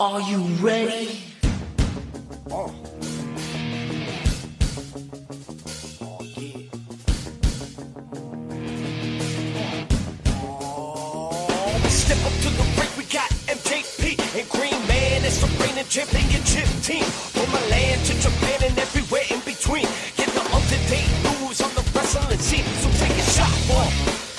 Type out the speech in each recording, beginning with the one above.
Are you ready? Oh. Oh, yeah. Oh, step up to the ring, we got MJP and Green Man. It's the reigning championship team. From Milan to Japan and everywhere in between. Get the up-to-date news on the wrestling scene. So take a shot, boy.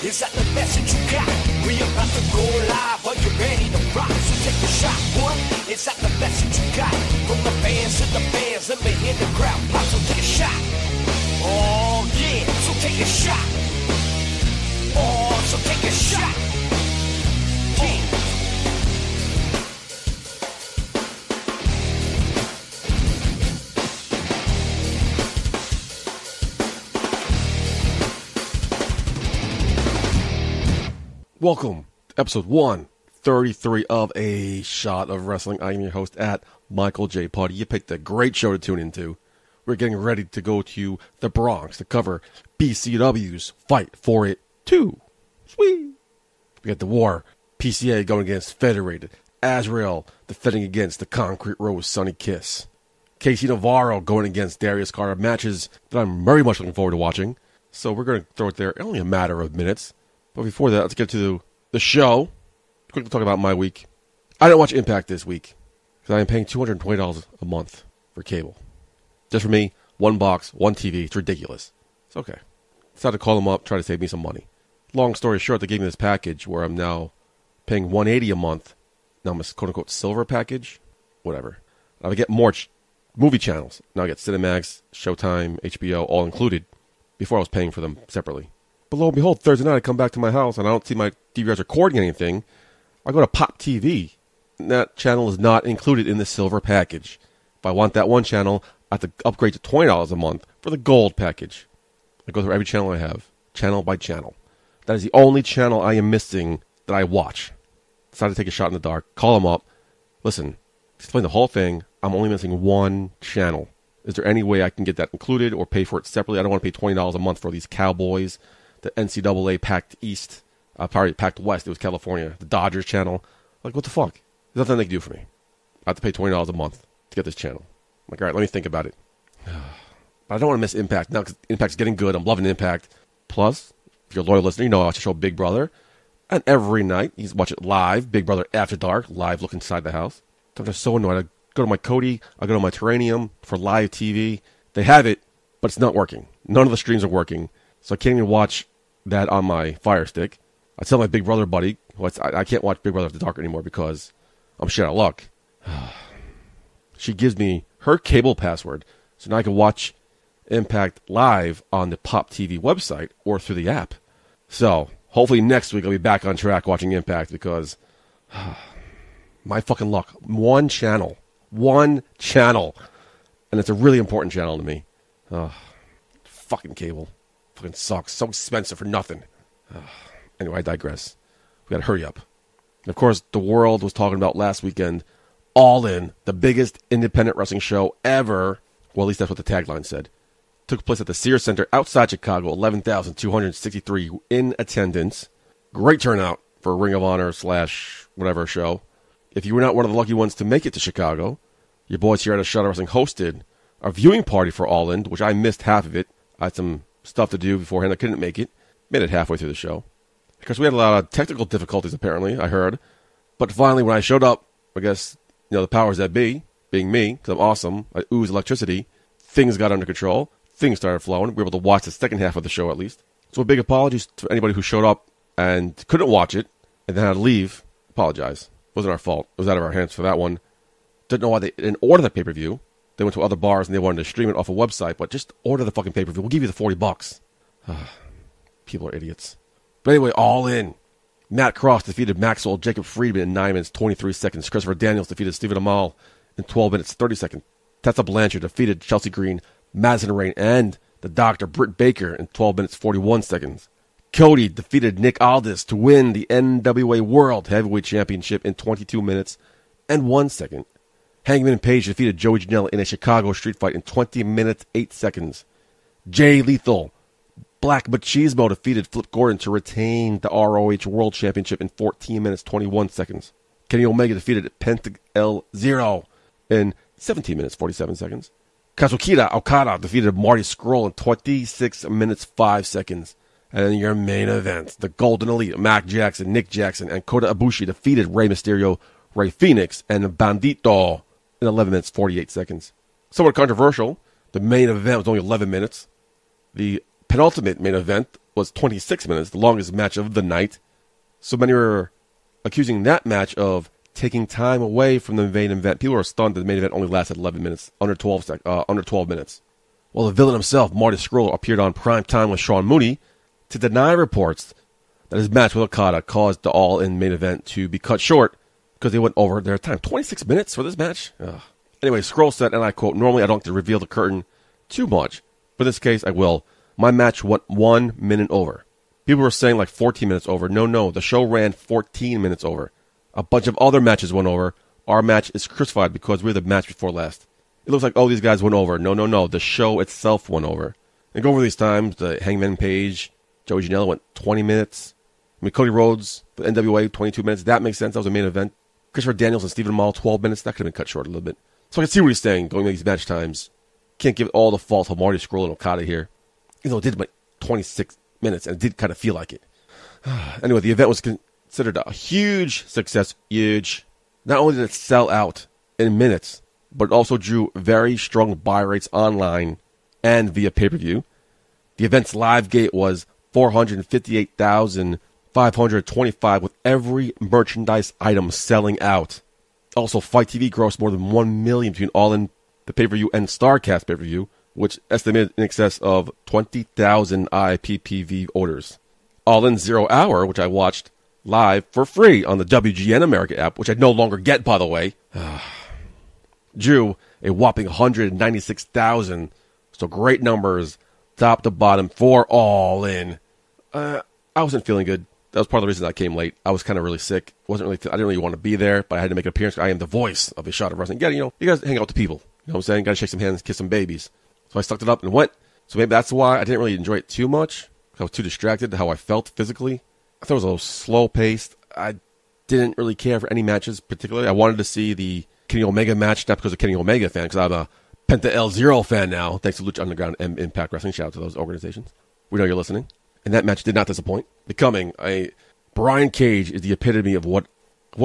Is that the message you got? We about to go live. Are you ready to rock? So take a shot, boy. Is that the message you got? From the fans to the fans, let me hear the crowd pop. So take a shot. Oh yeah, so take a shot. Oh, so take a shot. Yeah. Welcome to episode 133 of A Shot of Wrestling. I am your host at Michael J. Putty. You picked a great show to tune into. We're getting ready to go to the Bronx to cover BCW's Fight for It 2. Sweet. We got the War, PCA going against Federated, Azrael defending against the Concrete Rose Sunny Kiss, Casey Navarro going against Darius Carter, matches that I'm very much looking forward to watching. So we're going to throw it there in only a matter of minutes. But before that, let's get to the show. Quickly talk about my week. I didn't watch Impact this week because I am paying $220 a month for cable. Just for me, one box, one TV. It's ridiculous. It's okay. Decided to call them up, try to save me some money. Long story short, they gave me this package where I'm now paying $180 a month. Now I'm a quote-unquote silver package. Whatever. I get more movie channels. Now I get Cinemax, Showtime, HBO, all included. Before I was paying for them separately. But lo and behold, Thursday night I come back to my house and I don't see my DVRs recording anything. I go to Pop TV. And that channel is not included in the silver package. If I want that one channel, I have to upgrade to $20 a month for the gold package. I go through every channel I have, channel by channel. That is the only channel I am missing that I watch. Decided to take a shot in the dark, call them up. Listen, explain the whole thing. I'm only missing one channel. Is there any way I can get that included or pay for it separately? I don't want to pay $20 a month for these Cowboys. The NCAA Packed East, Packed West, it was California, the Dodgers channel. Like, what the fuck? There's nothing they can do for me. I have to pay $20 a month to get this channel. I'm like, all right, let me think about it. But I don't want to miss Impact now because Impact's getting good. I'm loving Impact. Plus, if you're a loyal listener, you know I watch the show Big Brother. And every night, you watch it live, Big Brother After Dark, live look inside the house. I'm just so annoyed. I go to my Kodi, I go to my Terranium for live TV. They have it, but it's not working. None of the streams are working. So I can't even watch that on my Fire Stick. I tell my Big Brother buddy, I can't watch Big Brother After Dark anymore because I'm shit out of luck. She gives me her cable password so now I can watch Impact live on the Pop TV website or through the app. So hopefully next week I'll be back on track watching Impact because my fucking luck. One channel. And it's a really important channel to me. Fucking cable. Fucking sucks. So expensive for nothing. Anyway, I digress. We gotta hurry up. And of course, the world was talking about last weekend, All In, the biggest independent wrestling show ever. Well, at least that's what the tagline said. Took place at the Sears Center outside Chicago, 11,263 in attendance. Great turnout for a Ring of Honor / whatever show. If you were not one of the lucky ones to make it to Chicago, your boys here at A Shot of Wrestling hosted a viewing party for All In, which I missed half of it. I had some stuff to do beforehand. I couldn't make it. Made it halfway through the show. Because we had a lot of technical difficulties, apparently, I heard. But finally, when I showed up, I guess, the powers that be, being me, because I'm awesome, I ooze electricity, things got under control, things started flowing. We were able to watch the second half of the show, at least. So big apologies to anybody who showed up and couldn't watch it, and then had to leave. Apologize. It wasn't our fault. It was out of our hands for that one. Didn't know why they didn't order the pay-per-view. They went to other bars and they wanted to stream it off a website, but just order the fucking pay-per-view. We'll give you the $40. People are idiots. But anyway, All In. Matt Cross defeated Maxwell Jacob Friedman in 9 minutes 23 seconds. Christopher Daniels defeated Stephen Amal in 12 minutes 30 seconds. Tessa Blanchard defeated Chelsea Green, Madison Rain, and the Doctor Britt Baker in 12 minutes 41 seconds. Cody defeated Nick Aldis to win the NWA World Heavyweight Championship in 22 minutes and 1 second. Hangman Page defeated Joey Janela in a Chicago street fight in 20 minutes 8 seconds. Jay Lethal, Black Machismo defeated Flip Gordon to retain the ROH World Championship in 14 minutes 21 seconds. Kenny Omega defeated Penta El Zero in 17 minutes, 47 seconds. Kazuchika Okada defeated Marty Scurll in 26 minutes, 5 seconds. And then your main event, the Golden Elite, Mac Jackson, Nick Jackson, and Kota Ibushi defeated Rey Mysterio, Rey Fenix, and Bandito in 11 minutes, 48 seconds. Somewhat controversial, the main event was only 11 minutes. The penultimate main event was 26 minutes, the longest match of the night. So many were accusing that match of taking time away from the main event. People were stunned that the main event only lasted 11 minutes, under 12 minutes. Well, the villain himself, Marty Scurll, appeared on Prime Time with Sean Mooney to deny reports that his match with Okada caused the All-In main event to be cut short because they went over their time. 26 minutes for this match? Ugh. Anyway, Scurll said, and I quote, "Normally I don't like to reveal the curtain too much. For this case, I will. My match went 1 minute over. People were saying like 14 minutes over. No, the show ran 14 minutes over. A bunch of other matches went over. Our match is crucified because we're the match before last. It looks like, oh, these guys went over. No. The show itself went over." And go over these times, the Hangman Page, Joey Janela went 20 minutes. I mean, Cody Rhodes, the NWA, 22 minutes. That makes sense. That was a main event. Christopher Daniels and Stephen Amell, 12 minutes. That could have been cut short a little bit. So I can see what he's saying, going with these match times. Can't give all the fault to Marty Scurll and Okada here. Even though it did like 26 minutes, and it did kind of feel like it. Anyway, the event was considered a huge success. Huge. Not only did it sell out in minutes, but it also drew very strong buy rates online and via pay-per-view. The event's live gate was 458,525, with every merchandise item selling out. Also, Fight TV grossed more than $1 million between All-In, the pay-per-view, and StarCast pay-per-view, which estimated in excess of 20,000 IPPV orders. All-In 0 Hour, which I watched live for free on the WGN America app, which I no longer get, by the way, drew a whopping 196,000. So great numbers, top to bottom, for All-In. I wasn't feeling good. That was part of the reason I came late. I was kind of really sick. I didn't really want to be there, but I had to make an appearance. I am the voice of a shot of wrestling. Yeah, you guys hang out with the people. You know what I'm saying? Got to shake some hands, kiss some babies. So I sucked it up and went. So maybe that's why I didn't really enjoy it too much. I was too distracted how I felt physically. I thought it was a little slow-paced. I didn't really care for any matches particularly. I wanted to see the Kenny Omega match, not because of Kenny Omega fan, because I'm a Penta El Zero fan now, thanks to Lucha Underground and Impact Wrestling. Shout out to those organizations. We know you're listening. And that match did not disappoint. Becoming a Brian Cage is the epitome of what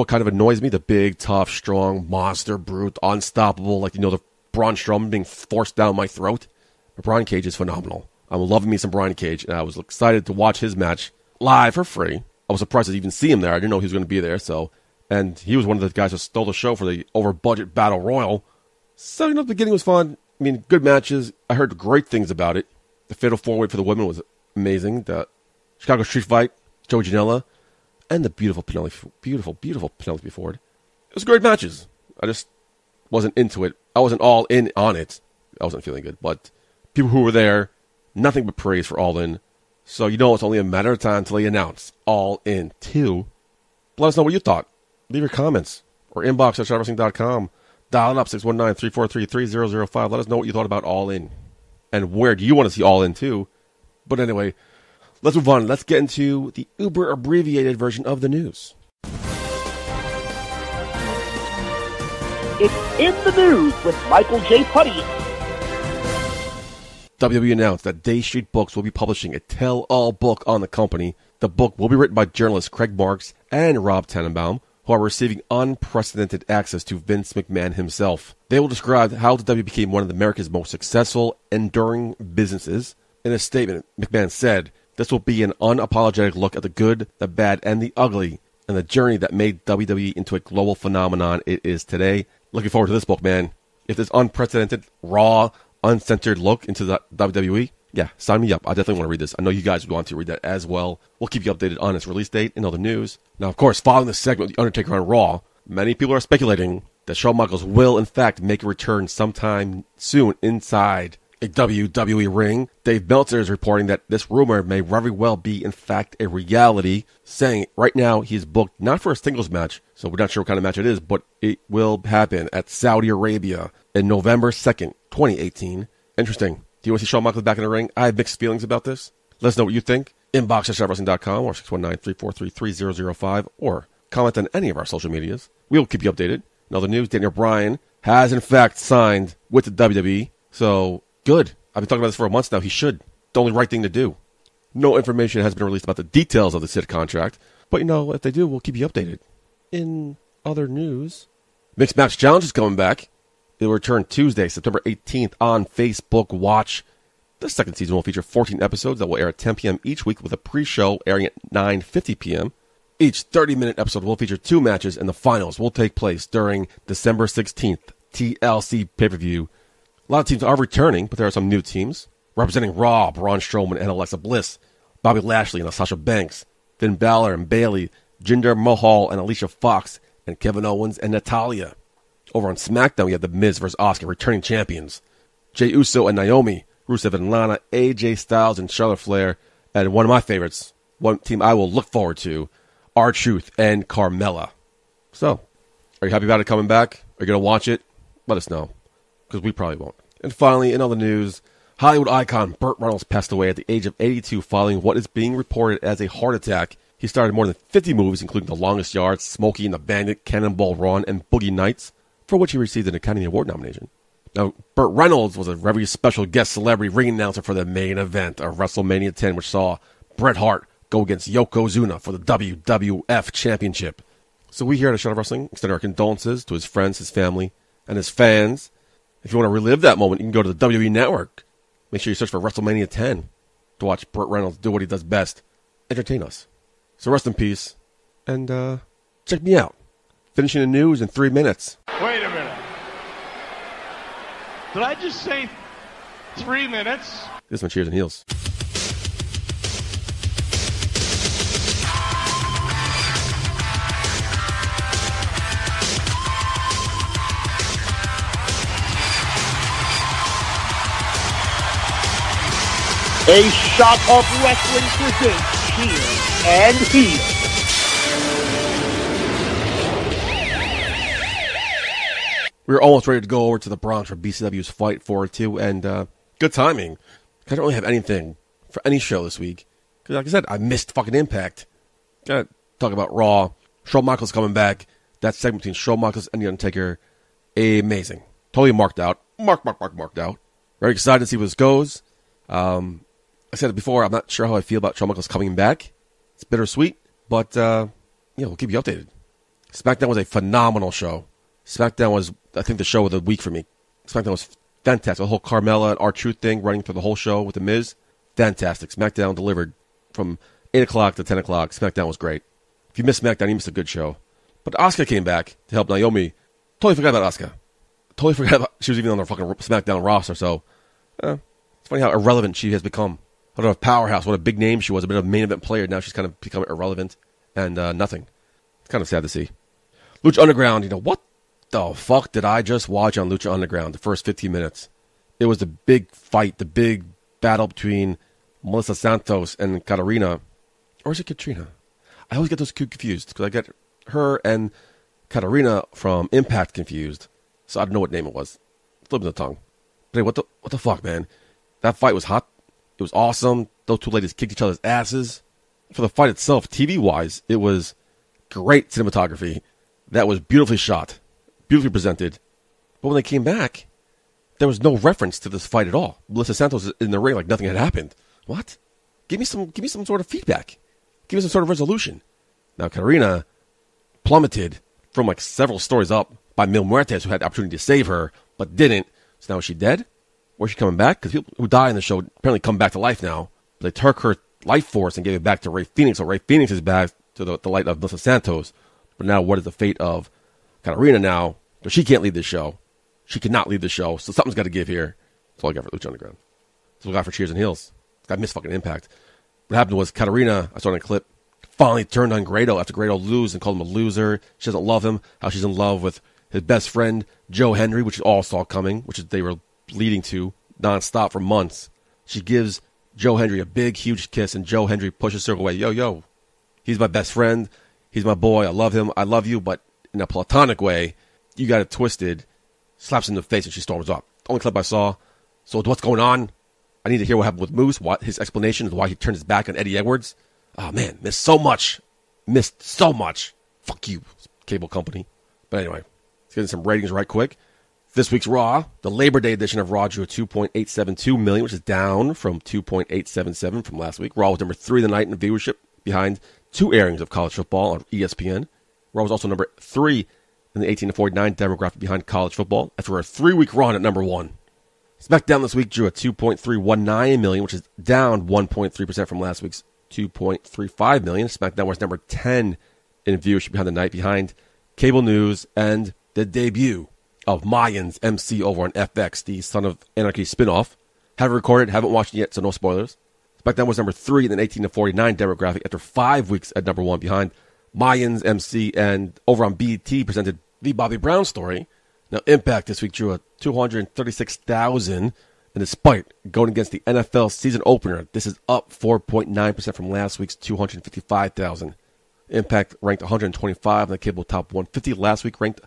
kind of annoys me. The big, tough, strong, monster, brute, unstoppable, the Braun Strowman being forced down my throat. But Brian Cage is phenomenal. I'm loving me some Brian Cage, and I was excited to watch his match live for free. I was surprised to even see him there. I didn't know he was going to be there, and he was one of the guys who stole the show for the over-budget Battle Royal. So, the beginning was fun. I mean, good matches. I heard great things about it. The Fatal 4-Way for the women was amazing. The Chicago Street Fight, Joey Janela, and the beautiful Penelope Ford. It was great matches. I just wasn't into it. I wasn't all in on it. I wasn't feeling good. But people who were there, nothing but praise for All In. So it's only a matter of time until they announce All In 2. Let us know what you thought. Leave your comments or inbox at shotwrestling.com. Dial it up 619-343-3005. Let us know what you thought about All In. And where do you want to see All In 2? But anyway, let's move on. Let's get into the uber abbreviated version of the news. It's in the news with Michael J. Putty. WWE announced that Day Street Books will be publishing a tell-all book on the company. The book will be written by journalists Craig Marks and Rob Tannenbaum, who are receiving unprecedented access to Vince McMahon himself. They will describe how the WWE became one of America's most successful, enduring businesses. In a statement, McMahon said, "This will be an unapologetic look at the good, the bad, and the ugly, and the journey that made WWE into a global phenomenon it is today." Looking forward to this book, man. If this unprecedented, raw, uncensored look into the WWE, yeah, sign me up. I definitely want to read this. I know you guys want to read that as well. We'll keep you updated on its release date and all the news. Now, of course, following this segment with The Undertaker on Raw, many people are speculating that Shawn Michaels will, in fact, make a return sometime soon inside a WWE ring. Dave Meltzer is reporting that this rumor may very well be, in fact, a reality, saying right now he's booked not for a singles match, so we're not sure what kind of match it is, but it will happen at Saudi Arabia in November 2nd, 2018. Interesting. Do you want to see Shawn Michaels back in the ring? I have mixed feelings about this. Let us know what you think. Inbox at shotwrestling.com or 619-343-3005 or comment on any of our social medias. we'll keep you updated. In other news, Daniel Bryan has in fact signed with the WWE. So, good. I've been talking about this for a month now. He should. The only right thing to do. No information has been released about the details of the said contract. But, if they do, we'll keep you updated. In other news, Mixed Match Challenge is coming back. It will return Tuesday, September 18th on Facebook Watch. The second season will feature 14 episodes that will air at 10 p.m. each week with a pre-show airing at 9:50 p.m. Each 30-minute episode will feature 2 matches, and the finals will take place during December 16th TLC pay-per-view. A lot of teams are returning, but there are some new teams. Representing Raw, Braun Strowman and Alexa Bliss, Bobby Lashley and Sasha Banks, Finn Balor and Bayley, Jinder Mahal and Alicia Fox, and Kevin Owens and Natalya. Over on SmackDown, we have The Miz vs. Asuka, returning champions. Jey Uso and Naomi, Rusev and Lana, AJ Styles and Charlotte Flair, and one of my favorites, one team I will look forward to, R-Truth and Carmella. So, are you happy about it coming back? Are you going to watch it? Let us know, because we probably won't. And finally, in other news, Hollywood icon Burt Reynolds passed away at the age of 82 following what is being reported as a heart attack. He starred in more than 50 movies, including The Longest Yard, Smokey and the Bandit, Cannonball Run, and Boogie Nights, for which he received an Academy Award nomination. Now, Burt Reynolds was a very special guest celebrity ring announcer for the main event of WrestleMania 10, which saw Bret Hart go against Yokozuna for the WWF Championship. So we here at A Shot of Wrestling extend our condolences to his friends, his family, and his fans. If you want to relive that moment, you can go to the WWE Network. Make sure you search for WrestleMania 10 to watch Burt Reynolds do what he does best, entertain us. So rest in peace, and check me out. Finishing the news in 3 minutes. Wait a minute. Did I just say 3 minutes? This one, Cheers and Heels. A Shot of Wrestling presents Cheers and Heels. We're almost ready to go over to the Bronx for BCW's Fight 4-2, and good timing. I don't really have anything for any show this week. Because like I said, I missed fucking Impact. Gotta talk about Raw. Shawn Michaels coming back. That segment between Shawn Michaels and The Undertaker, amazing. Totally marked out. Marked out. Very excited to see where this goes. I said it before, I'm not sure how I feel about Shawn Michaels coming back. It's bittersweet, but we'll keep you updated. SmackDown was a phenomenal show. SmackDown was, I think, the show of the week for me. SmackDown was fantastic. The whole Carmella and R-Truth thing running through the whole show with The Miz, fantastic. SmackDown delivered from 8 o'clock to 10 o'clock. SmackDown was great. If you missed SmackDown, you missed a good show. But Asuka came back to help Naomi. Totally forgot about Asuka. Totally forgot about she was even on their fucking SmackDown roster. So, it's funny how irrelevant she has become. What a powerhouse, what a big name she was, a bit of a main event player. Now she's kind of become irrelevant and nothing. It's kind of sad to see. Lucha Underground, what the fuck did I just watch on Lucha Underground the first 15 minutes? It was the big fight, the big battle between Melissa Santos and Katarina. Or is it Katrina? I always get those two confused because I get her and Katarina from Impact confused. So I don't know what name it was. Slip of the tongue. But hey, what the fuck, man? That fight was hot. It was awesome. Those two ladies kicked each other's asses. For the fight itself, TV-wise, it was great cinematography. That was beautifully shot, beautifully presented. But when they came back, there was no reference to this fight at all. Melissa Santos is in the ring like nothing had happened. What? Give me some sort of feedback. Give me some sort of resolution. Now, Katarina plummeted from like several stories up by Mil Muertes, who had the opportunity to save her, but didn't. So now is she dead? Or is she coming back? Because people who die in the show apparently come back to life now. They took her life force and gave it back to Rey Fenix. So Rey Fenix is back to the light of Melissa Santos. But now what is the fate of Katarina now? Because she can't lead this show. She cannot lead the show. So something's got to give here. That's all I got for Lucha Underground. That's all I got for Cheers and Heels. I missed fucking Impact. What happened was Katarina, I saw in a clip, finally turned on Grado after Grado lose and called him a loser. She doesn't love him. How she's in love with his best friend, Joe Hendry, which you all saw coming, which they were leading to nonstop for months. She gives Joe Hendry a big, huge kiss, and Joe Hendry pushes her away. Yo, he's my best friend. He's my boy. I love him. I love you, but in a platonic way, you got it twisted. Slaps in the face, and she storms off. Only clip I saw. So what's going on? I need to hear what happened with Moose, what his explanation is why he turned his back on Eddie Edwards. Oh, man, missed so much. Fuck you, cable company. But anyway, let's get into some ratings right quick. This week's Raw, the Labor Day edition of Raw drew 2.872 million, which is down from 2.877 from last week. Raw was number 3 of the night in viewership, behind 2 airings of college football on ESPN. Raw was also number 3 in the 18 to 49 demographic behind college football after a 3-week run at number 1. SmackDown this week drew a 2.319 million, which is down 1.3% from last week's 2.35 million. SmackDown was number 10 in viewership behind the night, behind cable news and the debut of Mayans MC over on FX, the Son of Anarchy spinoff. Haven't recorded, haven't watched it yet, so no spoilers. SmackDown was number 3 in the 18 to 49 demographic after 5 weeks at number 1 behind Mayans MC, and over on BT presented the Bobby Brown story. Now Impact this week drew a 236,000, and despite going against the NFL season opener, this is up 4.9% from last week's 255,000. Impact ranked 125 in the cable top 150. Last week ranked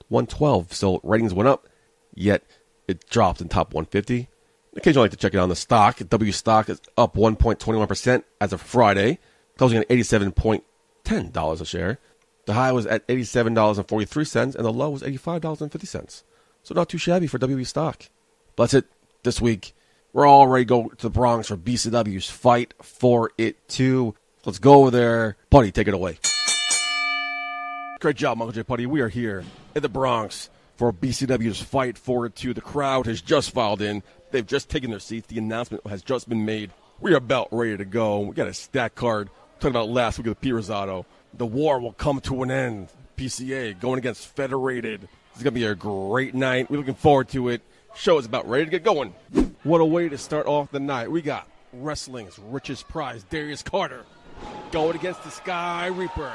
112, so ratings went up, yet it dropped in top 150. Occasionally I like to check it on the stock. W stock is up 1.21% as of Friday, closing at $87.10 a share. The high was at $87.43, and the low was $85.50. So not too shabby for WWE stock. But that's it this week. We're all ready to go to the Bronx for BCW's Fight for It 2. Let's go over there. Putty, take it away. Great job, Michael J. Putty. We are here in the Bronx for BCW's Fight for It 2. The crowd has just filed in. They've just taken their seats. The announcement has just been made. We are about ready to go. We got a stack card. Talking about last week with Pete Rosado. The war will come to an end. PCA going against Federated. This is going to be a great night. We're looking forward to it. Show is about ready to get going. What a way to start off the night. We got wrestling's richest prize, Darius Carter, going against the Sky Reaper,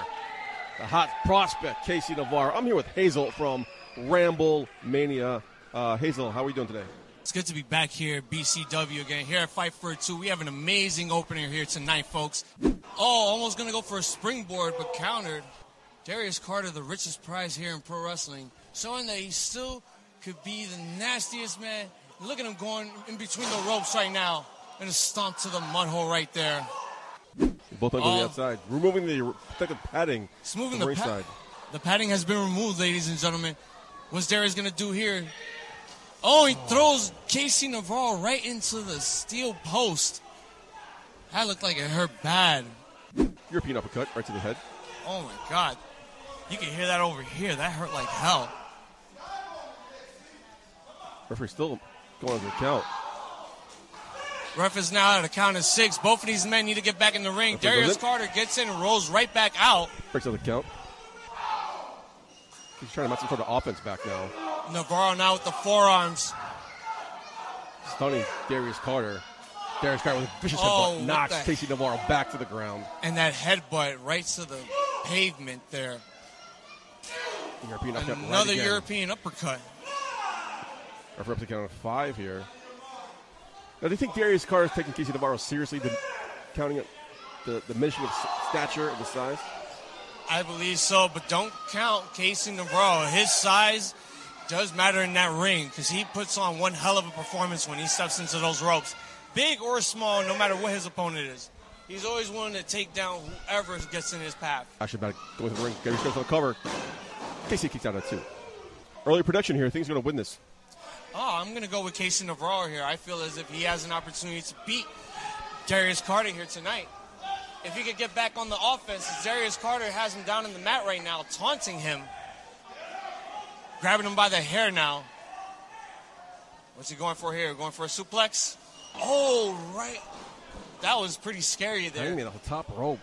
the hot prospect, Casey Navarro. I'm here with Hazel from Ramble Mania. Hazel, how are we doing today? It's good to be back here at BCW again, here at Fight for It 2. We have an amazing opener here tonight, folks. Oh, almost going to go for a springboard, but countered. Darius Carter, the richest prize here in pro wrestling, showing that he still could be the nastiest man. Look at him going in between the ropes right now. And a stomp to the mud hole right there. Both on the outside. Removing the protective padding. Smoothing the ringside. The padding has been removed, ladies and gentlemen. What's Darius going to do here? Oh, he throws Casey Navarro right into the steel post. That looked like it hurt bad. European uppercut right to the head. Oh, my God. You can hear that over here. That hurt like hell. Referee still going on the count. Ref is now at a count of 6. Both of these men need to get back in the ring. Darius Carter gets in and rolls right back out. Breaks out the count. He's trying to match some sort of offense back now. Navarro now with the forearms. Stunning Darius Carter. Darius Carter with a vicious headbutt knocks Casey Navarro back to the ground. And that headbutt right to the pavement there. European uppercut. Another European uppercut. Referee up to count of 5 here. Now, do you think Darius Carter is taking Casey Navarro seriously, counting the diminishing of stature and the size? I believe so, but don't count Casey Navarro. His size does matter in that ring because he puts on one hell of a performance when he steps into those ropes. Big or small, no matter what his opponent is. He's always willing to take down whoever gets in his path. Actually, about to go to the ring. Darius goes on the cover. Casey kicks out at 2. Early prediction here. Thinks he's going to win this. Oh, I'm going to go with Casey Navarro here. I feel as if he has an opportunity to beat Darius Carter here tonight. If he could get back on the offense, Darius Carter has him down in the mat right now, taunting him. Grabbing him by the hair now. What's he going for here? Going for a suplex? Oh, right. That was pretty scary there. I mean, the top rope.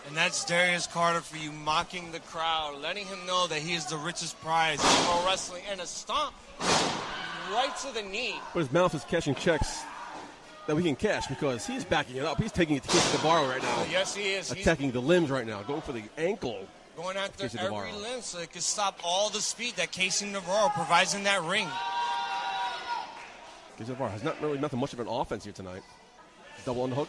And that's Darius Carter for you, mocking the crowd, letting him know that he is the richest prize in pro wrestling. And a stomp right to the knee. But his mouth is cashing checks that we can cash because he's backing it up. He's taking it to Casey Navarro right now. Yes, he is. Attacking the limbs right now, going for the ankle. Going after every limb so it can stop all the speed that Casey Navarro provides in that ring. Casey Navarro has nothing much of an offense here tonight. Double on the hook.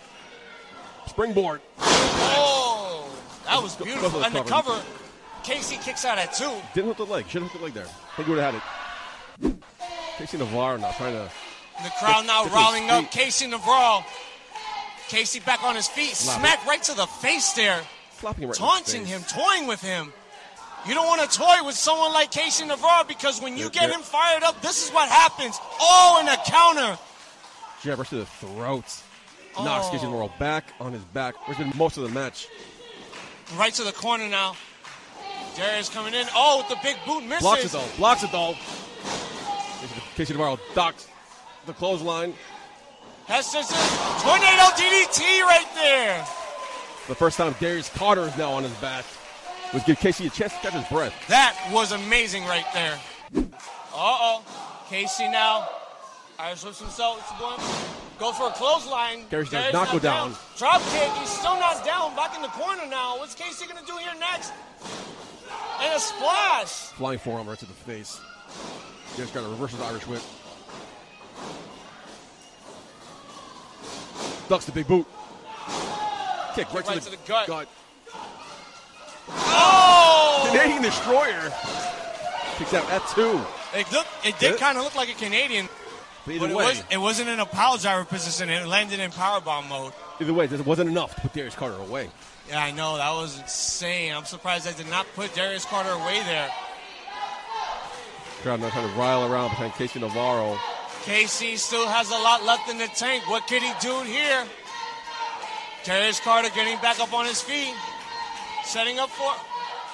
Springboard. Oh, that was beautiful. And the cover, Casey kicks out at 2. Didn't hook the leg. Should have hooked the leg there. I think he would have had it. Casey Navarro now trying to... The crowd now rallying up. Casey Navarro Casey back on his feet. Smack right to the face there. Slapping him right Taunting him, toying with him. You don't want to toy with someone like Casey Navarro because when you get him fired up, this is what happens. Oh, and a counter. Jab right to the throat. Knocks Casey Navarro back on his back. Where's been most of the match. Right to the corner now. Darius coming in. Oh, with the big boot misses. Blocks it though. Casey Navarro docks the clothesline. That's just a tornado DDT right there. The first time Darius Carter is now on his back. Let's give Casey a chance to catch his breath. That was amazing right there. Casey now. Irish whips himself. Go for a clothesline. Darius does not go down. Drop kick. He's still not down. Back in the corner now. What's Casey going to do here next? And a splash. Flying forearm right to the face. Darius got a reverses Irish whip. Ducks the big boot. Kick right to the gut. Oh! Canadian Destroyer. Kicks out at 2. It did kind of look like a Canadian. But it wasn't in a power driver position. It landed in powerbomb mode. Either way, it wasn't enough to put Darius Carter away. Yeah, I know. That was insane. I'm surprised I did not put Darius Carter away there. Crowd now trying to rile around behind Casey Navarro. Casey still has a lot left in the tank. What could he do here? Darius Carter getting back up on his feet. Setting up for...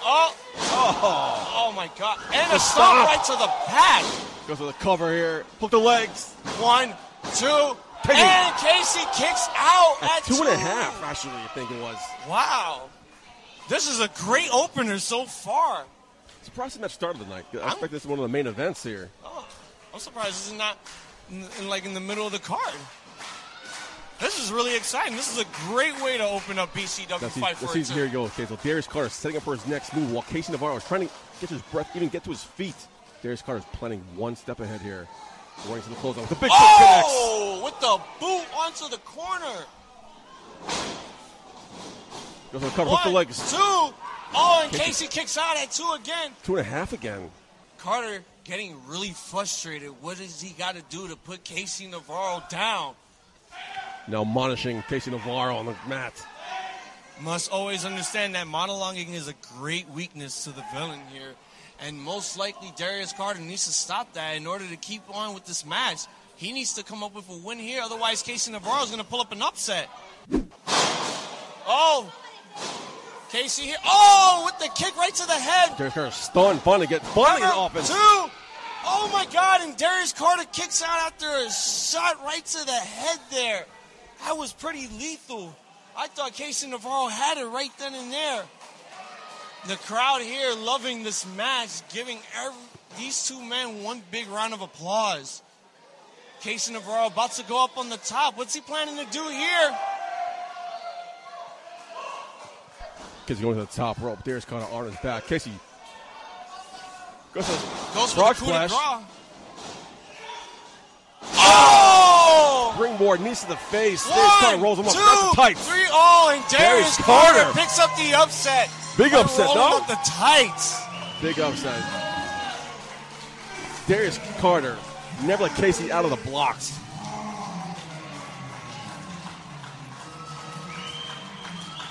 Oh my God. And a stomp right to the back. Goes for the cover here. Hook the legs. 1, 2, and Casey kicks out at 2.5, actually, I think it was. Wow. This is a great opener so far. Surprised the match started tonight. I expect this is one of the main events here. Oh, I'm surprised this is not in the middle of the card. This is really exciting. This is a great way to open up BCW Fight for it. Here you go. Okay, so Darius Carter setting up for his next move while Casey Navarro is trying to get his breath, even get to his feet. Darius Carter's planning one step ahead here. Running to the closeout with the big kick connects. Oh, with the boot onto the corner. Goes for the cover, hook the legs. 2. Oh, and Casey kicks out at 2 again. 2.5 again. Carter getting really frustrated. What does he got to do to put Casey Navarro down? Now admonishing Casey Navarro on the mat. Must always understand that monologuing is a great weakness to the villain here. And most likely Darius Carter needs to stop that in order to keep on with this match. He needs to come up with a win here. Otherwise, Casey Navarro is going to pull up an upset. Oh. Casey here. Oh, with the kick right to the head. Darius Carter stunned. Finally in offense. 2. Oh, my God. And Darius Carter kicks out after a shot right to the head there. That was pretty lethal. I thought Casey Navarro had it right then and there. The crowd here loving this match, giving these two men one big round of applause. Casey Navarro about to go up on the top. What's he planning to do here? Casey going to the top rope. Darius Carter on his back. Casey goes for the coup de grace. Oh! Springboard, knees to the face. Darius Carter rolls him up. That's the tights. 3. Oh, and Darius Carter picks up the upset. Big upset, though. Up the tights. Big upset. Darius Carter never let Casey out of the blocks.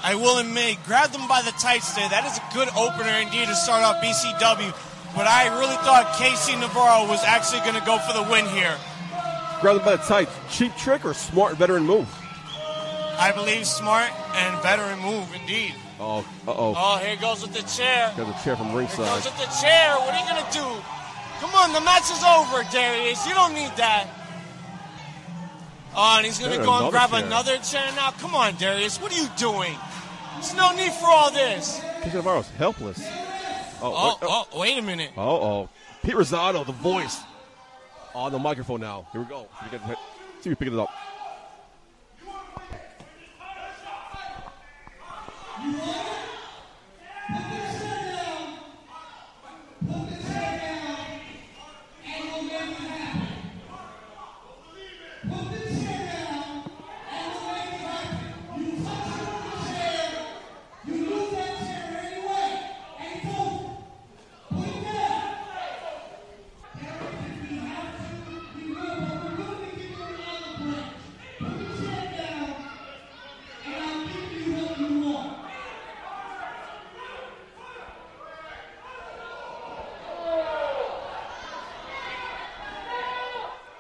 I will admit, grabbed them by the tights there. That is a good opener indeed to start off BCW. But I really thought Casey Navarro was actually going to go for the win here. Grab them by the tights. Cheap trick or smart veteran move? I believe smart and veteran move indeed. Oh, Oh, here goes with the chair. Got the chair from ringside. Here goes with the chair. What are you going to do? Come on, the match is over, Darius. You don't need that. Oh, and he's going to go and grab another chair now. Come on, Darius. What are you doing? There's no need for all this. Casey Navarro's helpless. Wait a minute. Pete Rosado, the voice. On the microphone now. Here we go. See if we pick it up.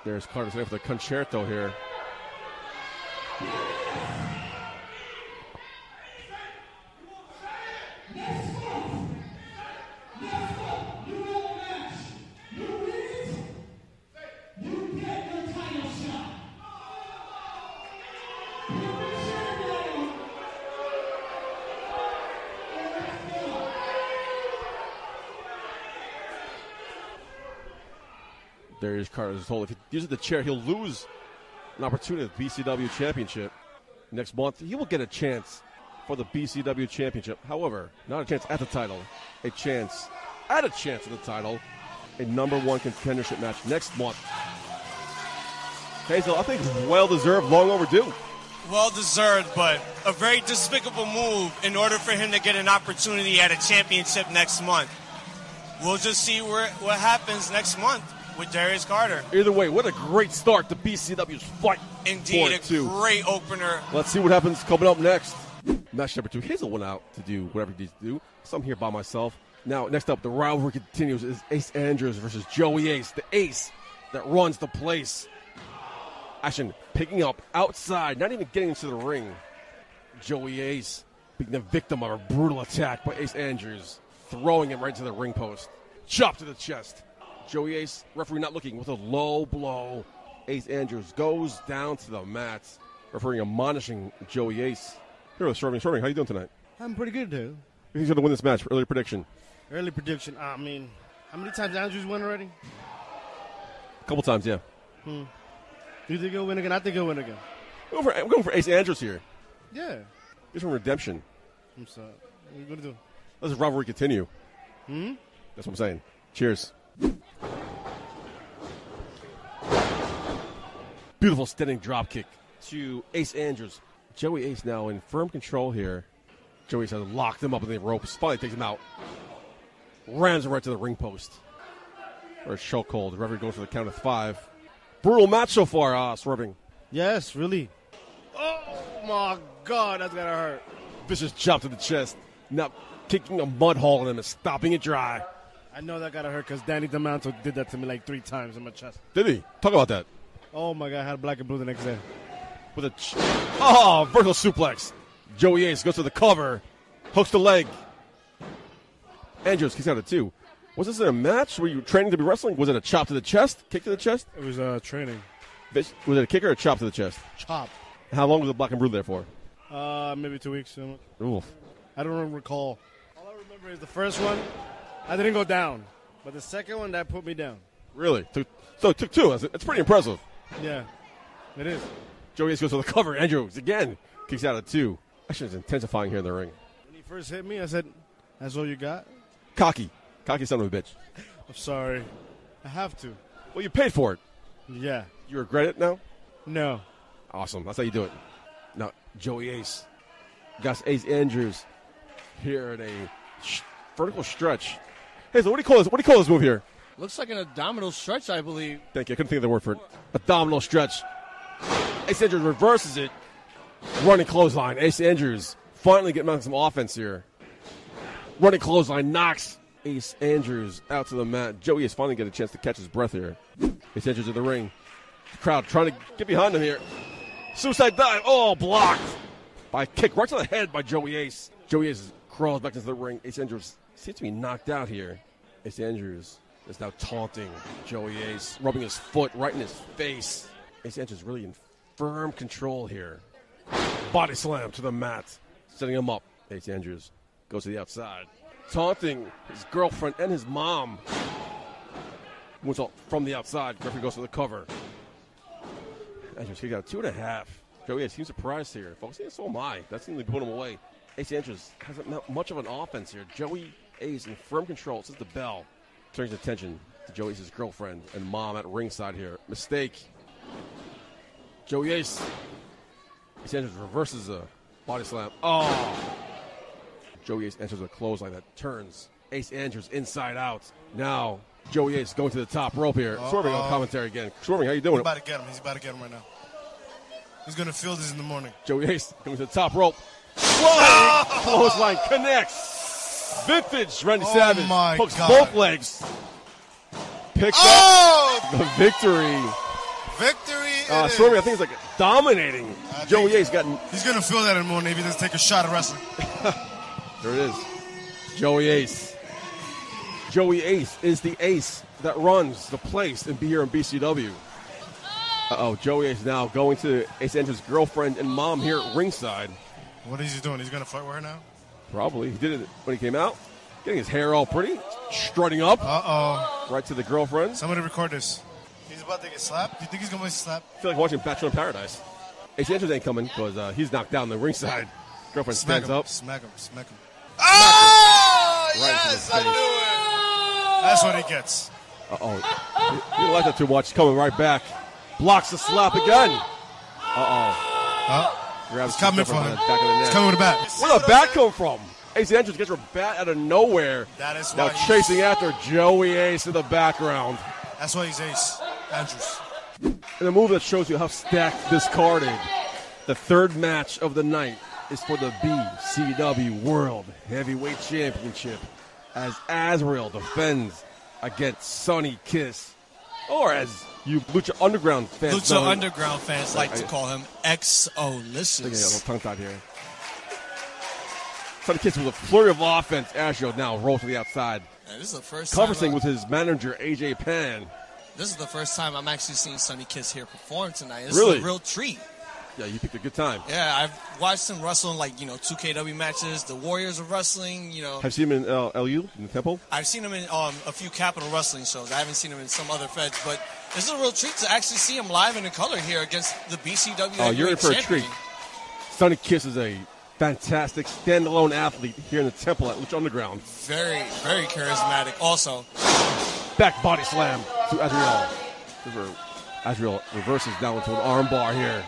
There's Carter for the concerto here. Darius Carter is told if he uses the chair, he'll lose an opportunity at the BCW Championship. Next month, he will get a chance for the BCW Championship. However, not a chance at the title, a chance at a chance at the title, a number one contendership match next month. Hazel, I think well-deserved, long overdue. Well-deserved, but a very despicable move in order for him to get an opportunity at a championship next month. We'll just see what happens next month with Darius Carter. Either way, what a great start to BCW's Fight. Indeed, a great opener. Let's see what happens coming up next. Match number 2. Hazel went out to do whatever he needs to do. So I'm here by myself. Now, next up, the rivalry continues. Is Ace Andrews versus Joey Ace, the ace that runs the place. Action picking up outside, not even getting into the ring. Joey Ace being the victim of a brutal attack by Ace Andrews, throwing him right to the ring post. Chop to the chest. Joey Ace, referee not looking, with a low blow. Ace Andrews goes down to the mat. Referee admonishing Joey Ace. Here with Swerving. Swerving, how you doing tonight? I'm pretty good, dude. Who's going to win this match? Early prediction. Early prediction. I mean, how many times Andrews won already? A couple times, yeah. You think he'll win again? I think he'll win again. I'm going for Ace Andrews here. Yeah. He's from redemption. I'm sorry. What are you going to do? Let this rivalry continue. That's what I'm saying. Cheers. Beautiful standing drop kick to Ace Andrews. Joey Ace now in firm control here. Joey Ace has locked him up in the ropes. Finally takes him out. Rams him right to the ring post. Or a chokehold. The referee goes for the count of 5. Brutal match so far, Swerving. Yes, really. Oh, my God. That's got to hurt. Vicious chop to the chest. Now kicking a mud hole in him and stopping it dry. I know that got to hurt because Danny DeManto did that to me like 3 times in my chest. Did he? Talk about that. Oh, my God. I had black and blue the next day. With a vertical suplex. Joey Ace goes to the cover. Hooks the leg. Andrews kicks out at 2. Was this a match? Were you training to be wrestling? Was it a chop to the chest? Kick to the chest? It was training. Was it a kick or a chop to the chest? Chop. How long was the black and blue there for? Maybe 2 weeks. Oof. I don't recall. All I remember is the first one, I didn't go down. But the second one, that put me down. Really? So it took 2. It's pretty impressive. Yeah, it is. Joey Ace goes to the cover. Andrews again kicks out at 2. Action is intensifying here in the ring. When he first hit me, I said, that's all you got? Cocky son of a bitch. I'm sorry. I have to. Well, you paid for it. Yeah. You regret it now? No. Awesome. That's how you do it. Now, Joey Ace got Ace Andrews here in a vertical stretch. Hey, so what do you call this move here? Looks like an abdominal stretch, I believe. Thank you. I couldn't think of the word for it. Abdominal stretch. Ace Andrews reverses it. Running clothesline. Ace Andrews finally getting on some offense here. Running clothesline knocks Ace Andrews out to the mat. Joey is finally getting a chance to catch his breath here. Ace Andrews in the ring. The crowd trying to get behind him here. Suicide dive. Oh, blocked by a kick right to the head by Joey Ace. Joey Ace crawls back into the ring. Ace Andrews seems to be knocked out here. Ace Andrews is now taunting Joey Ace, rubbing his foot right in his face. Ace Andrews really in firm control here. Body slam to the mat, setting him up. Ace Andrews goes to the outside, taunting his girlfriend and his mom. Moves up from the outside. Referee goes to the cover. Andrews, he got a 2.5. Joey Ace seems surprised here. Folks, yeah, so am I. That seems to put him away. Ace Andrews hasn't much of an offense here. Joey Ace in firm control since the bell. Turns attention to Joey Ace's girlfriend and mom at ringside here. Mistake. Joey Ace. Ace Andrews reverses a body slam. Oh! Joey Ace enters a clothesline that turns Ace Andrews inside out. Now, Joey Ace going to the top rope here. Swerving on commentary again. Swerving, how you doing? He's about to get him. He's about to get him right now. He's going to feel this in the morning. Joey Ace going to the top rope. Clothesline connects. Vintage Randy Savage hooks both legs. Picks up the victory. Victory. Swerve, I think, is like dominating. Joey Ace got. He's going to feel that in the morning if he doesn't take a shot at wrestling. There it is. Joey Ace. Joey Ace is the ace that runs the place and be here in BCW. Joey Ace now going to Ace Andrew's girlfriend and mom here at ringside. What is he doing? He's going to flirt with her now? Probably. He did it when he came out. Getting his hair all pretty. Strutting up. Uh-oh. Right to the girlfriend. Somebody record this. He's about to get slapped. Do you think he's going to get slapped? I feel like watching Bachelor in Paradise. Ace Andrews ain't coming because he's knocked down the ringside. Girlfriend stands up. Smack him. Oh, yes, I knew it. That's what he gets. Uh-oh. He didn't like that too much. Coming right back. Blocks the slap again. Grabs it's coming for him. Back of the neck. It's coming with a bat. Where did the bat come from? Ace Andrews gets her bat out of nowhere. That is now chasing after Joey Ace in the background. That's why he's Ace Andrews. And a move that shows you how stacked this card is. The third match of the night is for the BCW World Heavyweight Championship as Azrael defends against Sonny Kiss, or as you Lucha Underground fans like to call him, X-O-Licious. I think I got a little tongue-tied here. Sonny Kiss with a flurry of offense. Azrael now rolls to the outside. And this is the first conversing with his manager, AJ Pan. This is the first time I'm actually seeing Sonny Kiss here perform tonight. This is a real treat. Yeah, you picked a good time. Yeah, I've watched him wrestle in 2KW matches. The Warriors of Wrestling, Have you seen him in LU, in the Temple? I've seen him in a few Capital Wrestling shows. I haven't seen him in some other feds, but this is a real treat to actually see him live and in color here against the BCW. Oh, you're in for a treat. Sonny Kiss is a fantastic standalone athlete here in the Temple at Lucha Underground. Very, very charismatic. Also, back body slam to Azrael. Azrael reverses down into an armbar here.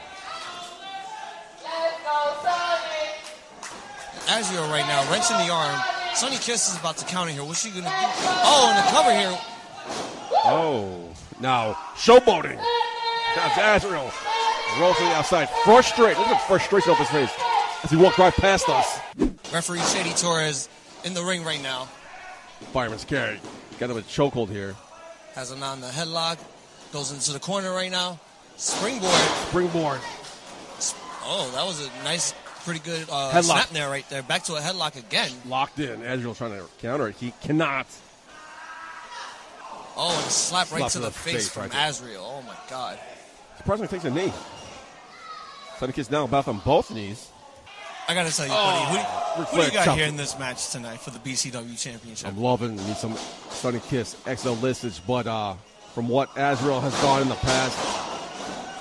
Azrael right now, wrench in the arm. Sonny Kiss is about to counter here. What's she going to do? Oh, and the cover here. Oh, now showboating. That's Azrael. Rolls to the outside. Frustrated. Look at the frustration off his face as he walked right past us. Referee Shady Torres in the ring right now. Fireman's carry. Got him a chokehold here. Has him on the headlock. Goes into the corner right now. Springboard. Oh, that was a nice, pretty good snap there right there. Back to a headlock again. Locked in. Azrael trying to counter it. He cannot. Oh, and a slap right to the face from Azrael. Oh, my God. Surprisingly takes a knee. Sonny Kiss now about on both knees. I got to tell you, buddy, who do you got here in this match tonight for the BCW Championship? I'm loving me some Sonny Kiss, XL-Listage, but from what Azrael has done in the past,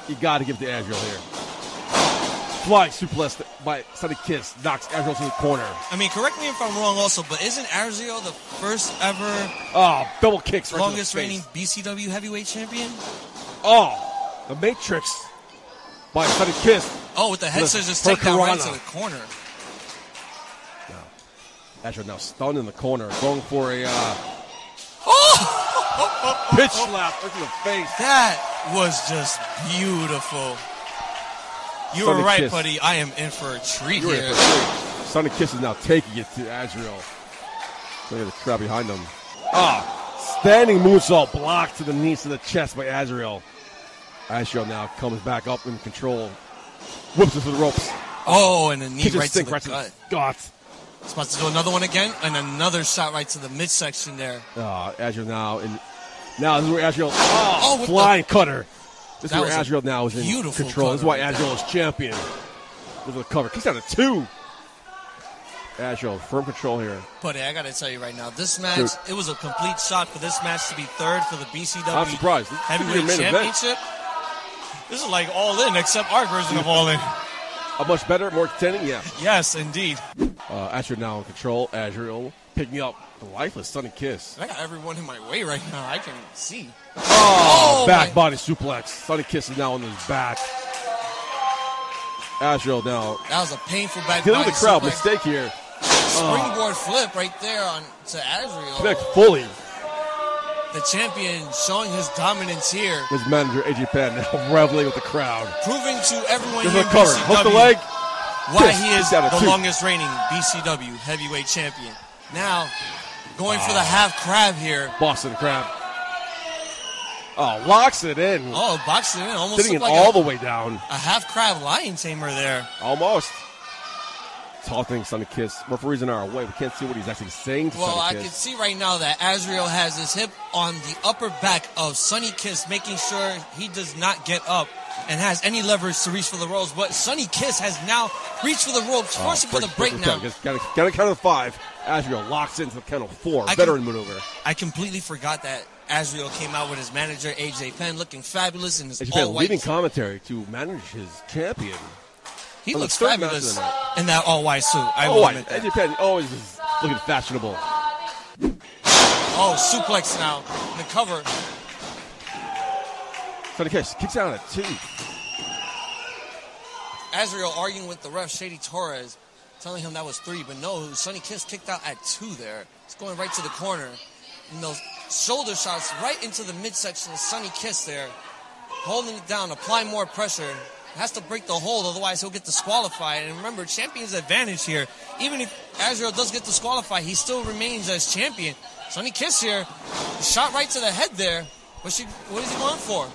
you got to give it to Azrael here. Flying suplex by Sonny Kiss knocks Azrael to the corner. I mean, correct me if I'm wrong also, but isn't Azrael the first ever double kicks right longest reigning BCW heavyweight champion? Oh, the Matrix by Sonny Kiss. Oh, with the head scissors takedown right to the corner. Azrael now stunned in the corner, going for a pitch slap into the face. That was just beautiful. You were right, Kiss. Buddy. I am in for a treat here. Sonny Kiss is now taking it to Azrael. Look at the crowd behind him. Standing moonsault blocked to the knees to the chest by Azrael. Azrael now comes back up in control. Whips it to the ropes. Oh, and a knee right to the gut. He's about to do another one again, and another shot right to the midsection there. Azrael now. Now this is where Azrael. Flying cutter. This is where Azrael now is in control. This is why Azrael is champion. Look at the cover. Kicks out of 2. Azrael, firm control here. Buddy, I got to tell you right now, this match, it was a complete shock for this match to be third for the BCW I'm surprised. Heavyweight Championship. This is like All In, except our version of All In. A much better, more contending, yeah. Yes, indeed. Azrael now in control. Azrael picking up the lifeless Sonny Kiss. I got everyone in my way right now. I can see. Back body suplex. Sonny Kiss is now on his back. Azrael now. That was a painful back body suplex. Look at the crowd. Mistake here. Springboard flip right there on to Azrael. Connect fully. The champion showing his dominance here. His manager, AJ Pan, now reveling with the crowd. Proving to everyone here in BCW hook the leg. Why he is the longest reigning BCW heavyweight champion. Now, going for the half crab here. Boston crab. Oh, locks it in. Oh, boxed it in. Almost Sitting it looked like all the way down. a half-crab lion tamer there. Almost. Taunting Sonny Kiss. Referee's in our way. We can't see what he's actually saying to Well, Sonny I Kiss. can see right now that Azrael has his hip on the upper back of Sonny Kiss, making sure he does not get up and has any leverage to reach for the ropes. But Sonny Kiss has now reached for the ropes, forcing for the breakdown. Got to count of 5. Azrael locks into the count of 4. Veteran maneuver. I completely forgot that Azrael came out with his manager, AJ Penn, looking fabulous in his AJ Penn all-white. leading commentary to manage his champion. He On the looks third match of fabulous the night. in that all-white suit. I will admit that. AJ Penn always is looking fashionable. Oh, suplex now in the cover. Sonny Kiss kicks out at 2. Azrael arguing with the ref, Shady Torres, telling him that was 3, but no, Sonny Kiss kicked out at 2 there. It's going right to the corner. And those shoulder shots right into the midsection of Sonny Kiss there, holding it down, applying more pressure. Has to break the hold, otherwise he'll get disqualified. And remember, champion's advantage here. Even if Azrael does get disqualified, he still remains as champion. Sonny Kiss here, shot right to the head there. What is he going for?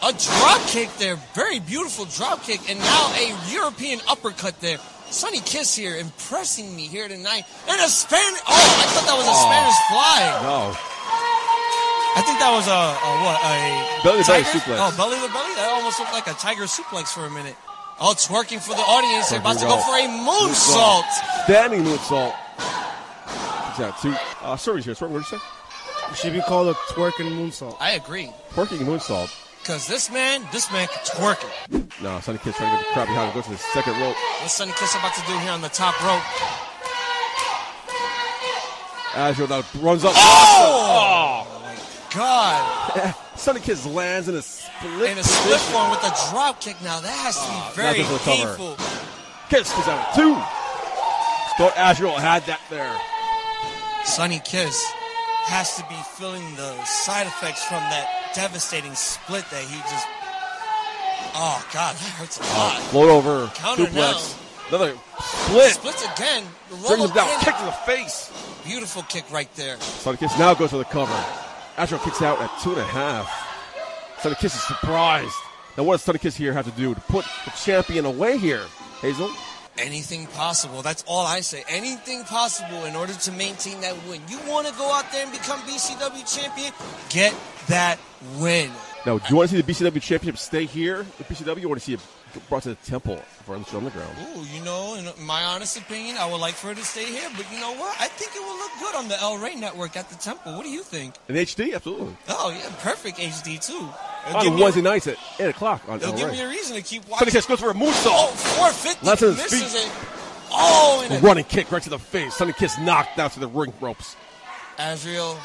A drop kick there, very beautiful drop kick, and now a European uppercut there. Sonny Kiss here, impressing me here tonight. And a Spanish, I thought that was a Spanish fly. No. I think that was a belly tiger? suplex. Oh, belly to belly? That almost looked like a tiger suplex for a minute. Oh, twerking for the audience. They're about to go for a moonsault. Standing moonsault. Kicks out 2. Sorry's here. Sorry, what did you say? It should be called a twerking moonsault. I agree. Twerking moonsault. Because this man can twerk it. No, Sonny Kiss trying to get the crowd behind him. Go to the second rope. What's Sonny Kiss about to do here on the top rope? Azrael now runs up. Oh! God. Sonny Kiss lands in a split In a split form with a drop kick now. That has to be very that's a cover. painful. Kiss goes out at 2. Thought Azrael had that there. Sonny Kiss has to be feeling the side effects from that devastating split that he just... Oh, God, that hurts a lot. Float over. Counter Suplex. Another split. Splits again. Brings him down. In. Kick to the face. Beautiful kick right there. Sonny Kiss now goes for the cover. Azrael kicks out at 2.5. Sonny Kiss is surprised. Now what does Sonny Kiss here have to do to put the champion away here, Hazel? Anything possible. That's all I say. Anything possible in order to maintain that win. You want to go out there and become BCW champion? Get that win. Now, do you want to see the BCW championship stay here at BCW, or want to see it brought to the temple for the underground? Ooh, in my honest opinion, I would like for it to stay here, but you know what? I think it will look good on the El Rey network at the temple. What do you think? In HD, absolutely. Oh, yeah, perfect HD, too. On Wednesday nights at 8 o'clock on El It'll give Rey. me a reason to keep Sonny watching. Kiss goes for a moonsault. Oh, 450. Lands on his Misses feet. it. Oh, A running kick right to the face. Sonny Kiss knocked down to the ring ropes. Azrael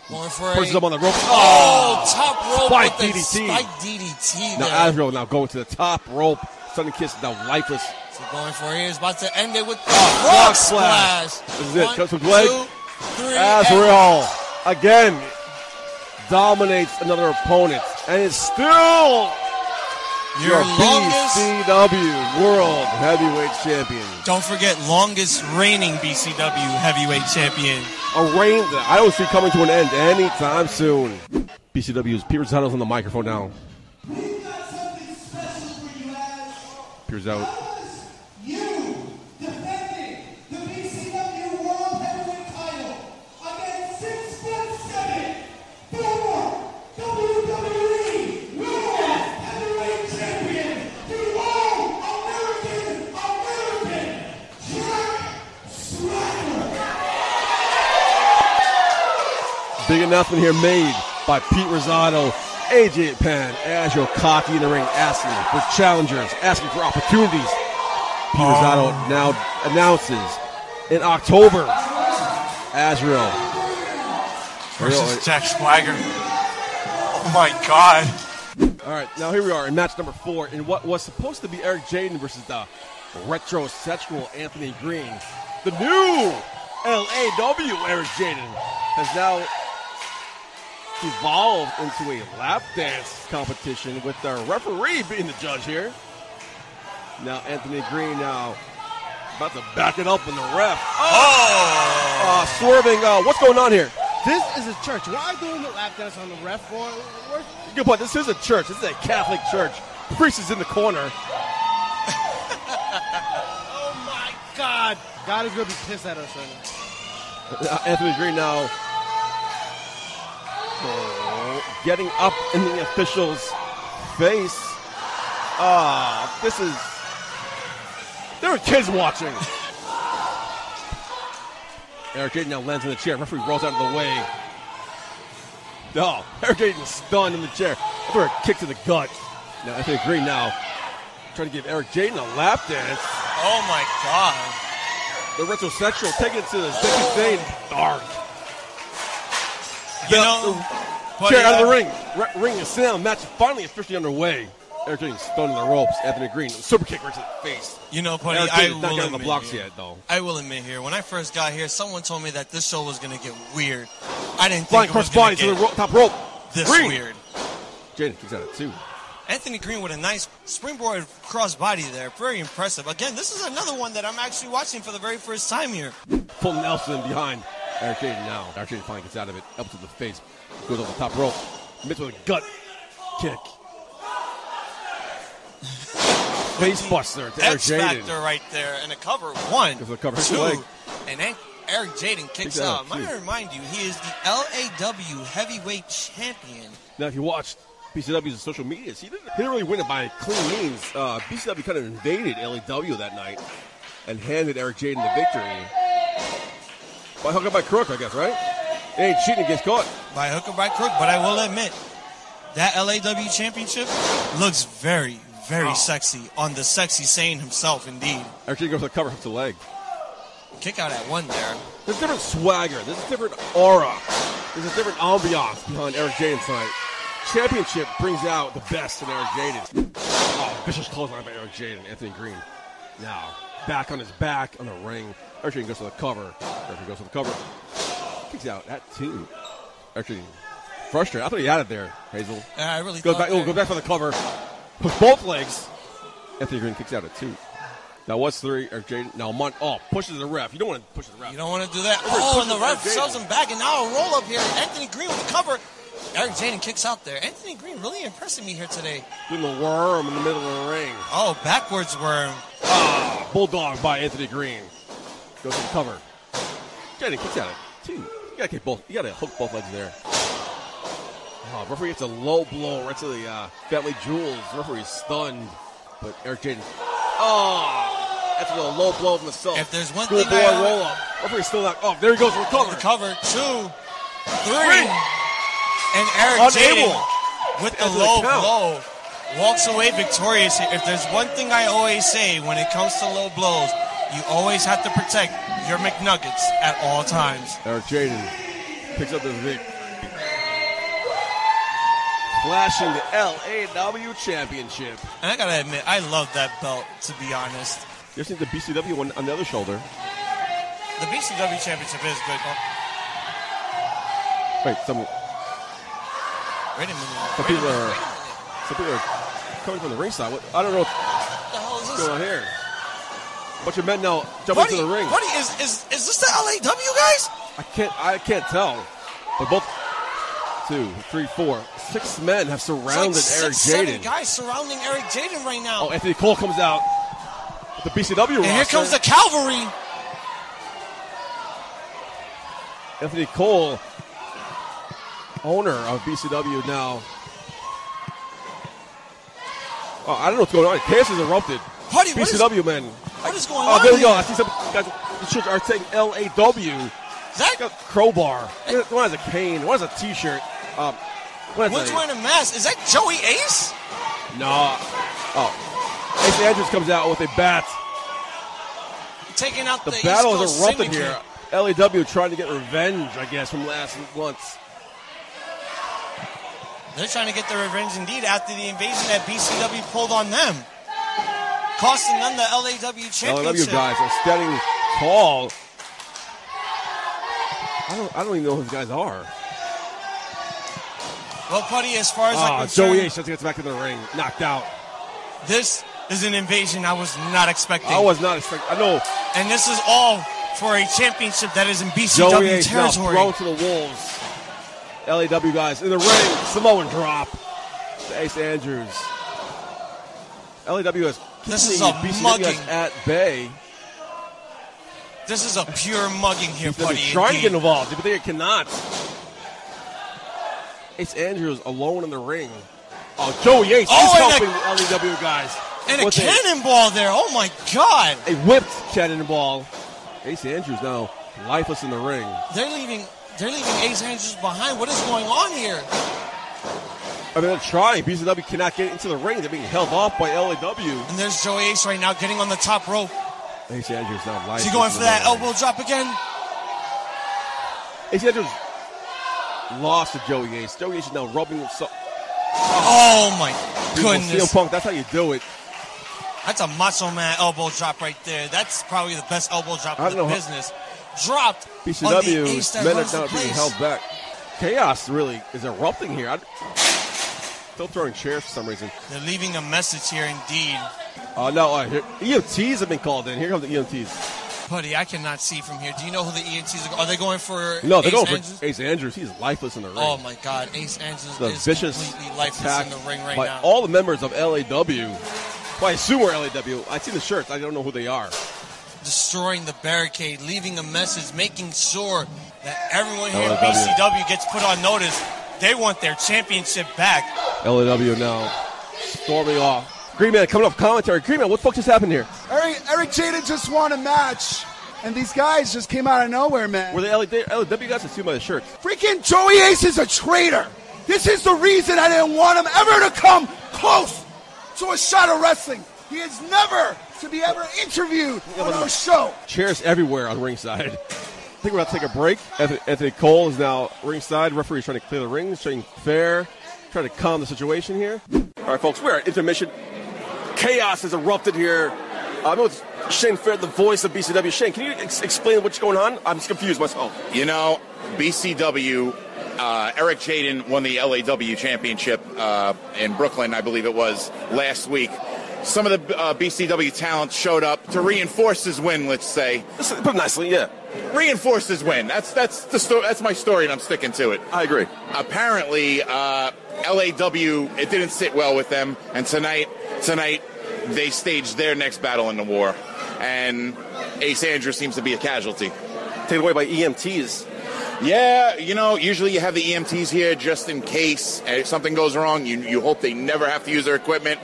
going for Pushes him on the ropes. Top rope Spike with the DDT. spike DDT Now there. Azrael now going to the top rope. Sonny Kiss now lifeless. So going for it. He's about to end it with the frog frog splash. splash. This is it. 1, Comes with leg. 2, 3, Azrael again dominates another opponent, and is still your longest. BCW World Heavyweight Champion. Don't forget, longest reigning BCW Heavyweight Champion. A reign that I don't see coming to an end anytime soon. BCW's Pete Rosato's on the microphone now. Peers out. You defending the BCW World Heavyweight title against 6'7", former WWE World Heavyweight Champion, the All-American Jack Swagger. Big announcement here made by Pete Rosado. AJ Penn, Azrael cocky in the ring, asking for challengers, asking for opportunities. Pete Rosado now announces in October, Azrael versus Jack Swagger. Oh my God. All right, now here we are in match number 4 in what was supposed to be Eric Jaden versus the retrosexual Anthony Green. The new LAW Eric Jaden has now evolved into a lap dance competition with the referee being the judge here. Now Anthony Green now about to back it up in the ref. Swerving. What's going on here? This is a church. Why are doing the lap dance on the ref for? Good point. This is a church. This is a Catholic church. Priest is in the corner. Oh my God! God is gonna be pissed at us right now. Anthony Green now getting up in the official's face. This is. There are kids watching. Eric Jaden now lands in the chair. Referee rolls out of the way. No, Eric Jaden stunned in the chair for a kick to the gut. Now Anthony Green now trying to give Eric Jaden a lap dance. Oh my God. The retrosexual taking it to the second thing. Dark. You know, Chair out of the ring. Ring is down. Match finally officially underway. Eric Jaden stunned in the ropes. Anthony Green, super kick right to the face. You know, Putty, Eric I Jaden's not will getting the admit blocks here, yet, though. I will admit here, when I first got here, someone told me that this show was going to get weird. I didn't Flying think it was cross body going to to the get top rope. this Green. weird. Jaden kicks out at 2. Anthony Green with a nice springboard cross body there. Very impressive. Again, this is another one that I'm actually watching for the very first time here. Full Nelson behind Eric Jaden now. Eric Jaden finally gets out of it. Up to the face. Goes over the top rope. Mitts with a gut kick. Face buster to Eric X Jaden. factor right there. And a cover. 1, Goes for the cover. 2. Leg. And then Eric Jaden kicks out. I'm going to remind you, he is the LAW heavyweight champion. Now, if you watched BCW's social media, he didn't really win it by clean means. BCW kind of invaded LAW that night and handed Eric Jaden the victory. By hook or by crook, I guess, right? He ain't cheating and gets caught. By hook or by crook, but I will admit, that LAW championship looks very, very sexy on the sexy Sane himself, indeed. Eric Jaden goes for the cover, hooks the leg. Kick out at 1 there. There's a different swagger. There's a different aura. There's a different ambiance behind Eric Jaden tonight. Championship brings out the best in Eric Jaden. Oh, vicious clothesline by Eric Jaden. Anthony Green now back on his back on the ring. Eric Jaden goes for the cover. Eric goes for the cover. Kicks out at 2. Eric Jaden frustrated. I thought he had it there, Hazel. I really goes thought back. Go back for the cover. Push both legs. Anthony Green kicks out at 2. That was 3. Eric Jaden now pushes the ref. You don't want to push the ref. You don't want to do that. Oh, and the ref shoves him back, and now a roll up here. Anthony Green with the cover. Eric Jaden kicks out there. Anthony Green really impressing me here today. Doing the worm in the middle of the ring. Oh, backwards worm. Bulldog by Anthony Green. Goes to the cover. Jaden kicks out at 2. You gotta kick both. You gotta hook both legs there. Referee gets a low blow right to the family jewels. Referee's stunned, but Eric Jaden. That's a low blow from the self. If there's one thing thing I roll up. Referee's still not. Oh, there he goes for the cover. The cover. 2, 3. And Eric Jaden with the low blow walks away victorious here. If there's one thing I always say when it comes to low blows, you always have to protect your McNuggets at all times. Eric Jaden picks up the victory. Flashing the LAW championship. And I gotta admit, I love that belt, to be honest. You ever seen the BCW one on the other shoulder? The BCW championship is good, though. Wait, Wait a minute. Some people are coming from the ringside. I don't know What the hell is what's this? going on here. Bunch of men now jumping into the ring. Buddy, is this the LAW guys? I can't tell. But both 2, 3, 4, 6 men have surrounded Eric Jaden. 7 guys surrounding Eric Jaden right now. Oh, Anthony Cole comes out with the BCW roster. And here comes the cavalry. Anthony Cole, owner of BCW now. Oh, I don't know what's going on. Chaos is erupted. Buddy, BCW men. What is going Oh, on there we here? go. I see some guys. The shirts are saying LAW. That Got crowbar. One has a cane. One has a T-shirt. one's wearing a mask. Is that Joey Ace? No. Oh. Ace Andrews comes out with a bat. Taking out the battle East has Coast erupted Syndicate. here. LAW trying to get revenge, I guess, from last month. They're trying to get their revenge indeed after the invasion that BCW pulled on them, costing them the LAW championship. LAW guys are standing tall. I don't even know who these guys are. Well, Putty, as far as I'm concerned, Joey Ace just gets back in the ring, knocked out. this is an invasion I was not expecting. I was not expecting. I know. And this is all for a championship that is in Joey BCW Ace now territory. thrown to the wolves. LAW guys in the ring. Samoan drop to Ace Andrews. LAW has This is keeping a BCW mugging. at bay. This is a pure mugging here, He's buddy. trying to indeed. get involved, but they cannot. Ace Andrews alone in the ring. Oh, Joey Ace is helping the LAW guys. And a with cannonball there. Oh, my God. A whipped cannonball. Ace Andrews now lifeless in the ring. They're leaving Ace Andrews behind. What is going on here? I mean, they're trying. BCW cannot get into the ring. They're being held off by LAW. And there's Joey Ace right now getting on the top rope. Ace Andrews now lifeless. Is he going for that ring. elbow drop again? Ace Andrews lost to Joey Ace. Joey Ace is now rubbing himself. Oh, my goodness. CM Punk, that's how you do it. That's a Macho Man elbow drop right there. That's probably the best elbow drop in the business. Dropped on the ace that BCW men are runs the not being place. held back. Chaos really is erupting here. Still throwing chairs for some reason. They're leaving a message here indeed. Here, EMTs have been called in. Here comes the EMTs. Buddy, I cannot see from here. Do you know who the EMTs are? Are they going for No, they're Ace going Andrews? for Ace Andrews. He's lifeless in the ring. Oh, my God. Ace Andrews The is vicious completely lifeless attack in the ring right by now. all the members of LAW. Well, I assume we're LAW. I see the shirts. I don't know who they are. Destroying the barricade, leaving a message, making sure that everyone here LAW. at BCW gets put on notice. They want their championship back. LAW now storming off. Green Man coming up commentary. Green Man, what the fuck just happened here? Eric Jaden just won a match, and these guys just came out of nowhere, man. Were the LAW guys assumed by the shirts? Freaking Joey Ace is a traitor. This is the reason I didn't want him ever to come close to a shot of wrestling. He is never to be ever interviewed on our show. Chairs everywhere on ringside. I think we're about to take a break. Anthony Cole is now ringside. Referee's trying to clear the rings, trying fair, trying to calm the situation here. All right, folks, we're at intermission. Chaos has erupted here. I'm with Shane Fair, the voice of BCW. Shane, can you explain what's going on? I'm just confused myself. You know, BCW, Eric Jaden won the LAW championship in Brooklyn, I believe it was, last week. Some of the BCW talent showed up to reinforce his win, let's say. Put it nicely, yeah. Reinforce his win. That's the story. That's my story, and I'm sticking to it. I agree. Apparently, LAW, it didn't sit well with them, and tonight they staged their next battle in the war, and Ace Andrews seems to be a casualty. Taken away by EMTs. Yeah, you know, usually you have the EMTs here just in case something goes wrong. You hope they never have to use their equipment.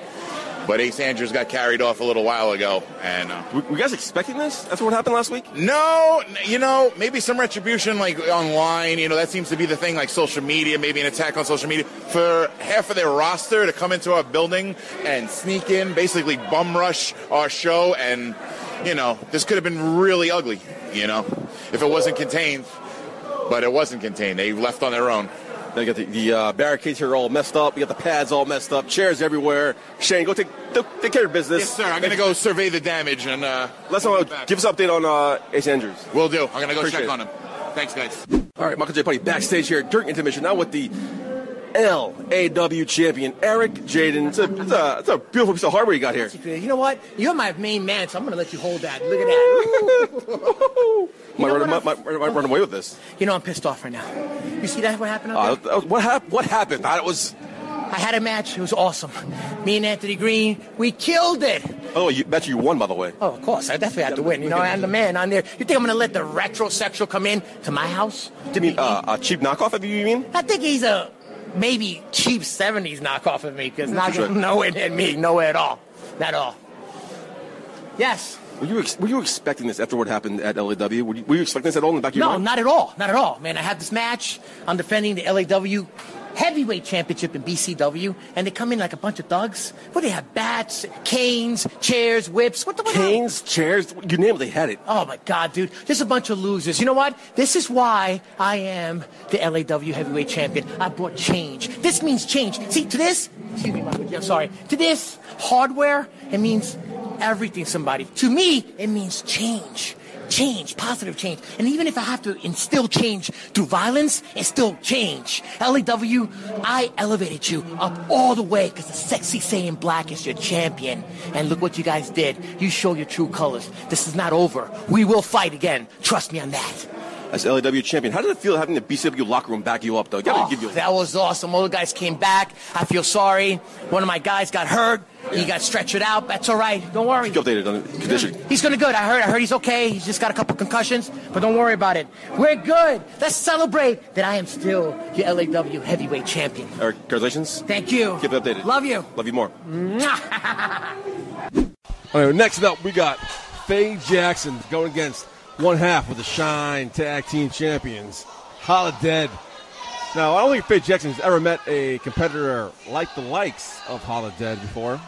But Ace Andrews got carried off a little while ago. And were you guys expecting this? That's what happened last week? No, you know, maybe some retribution like online. You know, that seems to be the thing, like social media, maybe an attack on social media. For half of their roster to come into our building and sneak in, basically bum rush our show. And, you know, this could have been really ugly, you know, if it wasn't contained. But it wasn't contained. They left on their own. Then you got the barricades here all messed up. You got the pads all messed up. Chairs everywhere. Shane, go take care of business. Yes, sir. I'm going to go survey the damage and let's give us an update on Ace Andrews. Will do. I'm going to go Appreciate check it. on him. Thanks, guys. All right, Michael J. Putty backstage here during intermission now with the LAW champion Eric Jaden. It's a beautiful piece of hardware you got here. You know what? You're my main man, so I'm going to let you hold that. Look at that. Might run away with this. You know I'm pissed off right now. You see that? What happened out there? What happened? I had a match. It was awesome. Me and Anthony Green, we killed it. Oh, you won, by the way. Oh, of course. I definitely had to win. You know, I'm the man on there. You think I'm going to let the retrosexual come in to my house? A cheap knockoff of you mean? I think he's a maybe cheap 70s knockoff of me, because not nowhere near me. Nowhere at all. Not at all. Yes. Were you expecting this after what happened at LAW? Were you expecting this at all in the back of your mind? No, not at all. Not at all. Man, I have this match. I'm defending the LAW heavyweight championship in BCW, and they come in like a bunch of thugs. What, they have bats, canes, chairs, whips. What the Canes, chairs, you name it, they had it. Oh, my God, dude. Just a bunch of losers. You know what? This is why I am the LAW heavyweight champion. I brought change. This means change. See, to this, excuse me, Michael J., I'm sorry. To this hardware, it means everything, somebody. To me, it means change. change, positive change. And even if I have to instill change through violence, it's still change. LAW, I elevated you up all the way because the sexy Saiyan Black is your champion. And look what you guys did. You show your true colors. This is not over. We will fight again. Trust me on that. As LAW champion, how did it feel having the BCW locker room back you up, though? That was awesome. All the guys came back. I feel sorry. One of my guys got hurt. Yeah. He got stretchered out. That's all right. Don't worry. Keep updated on the condition. He's going to good. I heard he's okay. He's just got a couple concussions, but don't worry about it. We're good. Let's celebrate that I am still your LAW heavyweight champion. Eric, congratulations. Thank you. Keep it updated. Love you. Love you more. All right, next up, we got Faye Jackson going against one half of the Shine Tag Team Champions, Holidead. Now, I don't think Faye Jackson has ever met a competitor like the likes of Holidead before.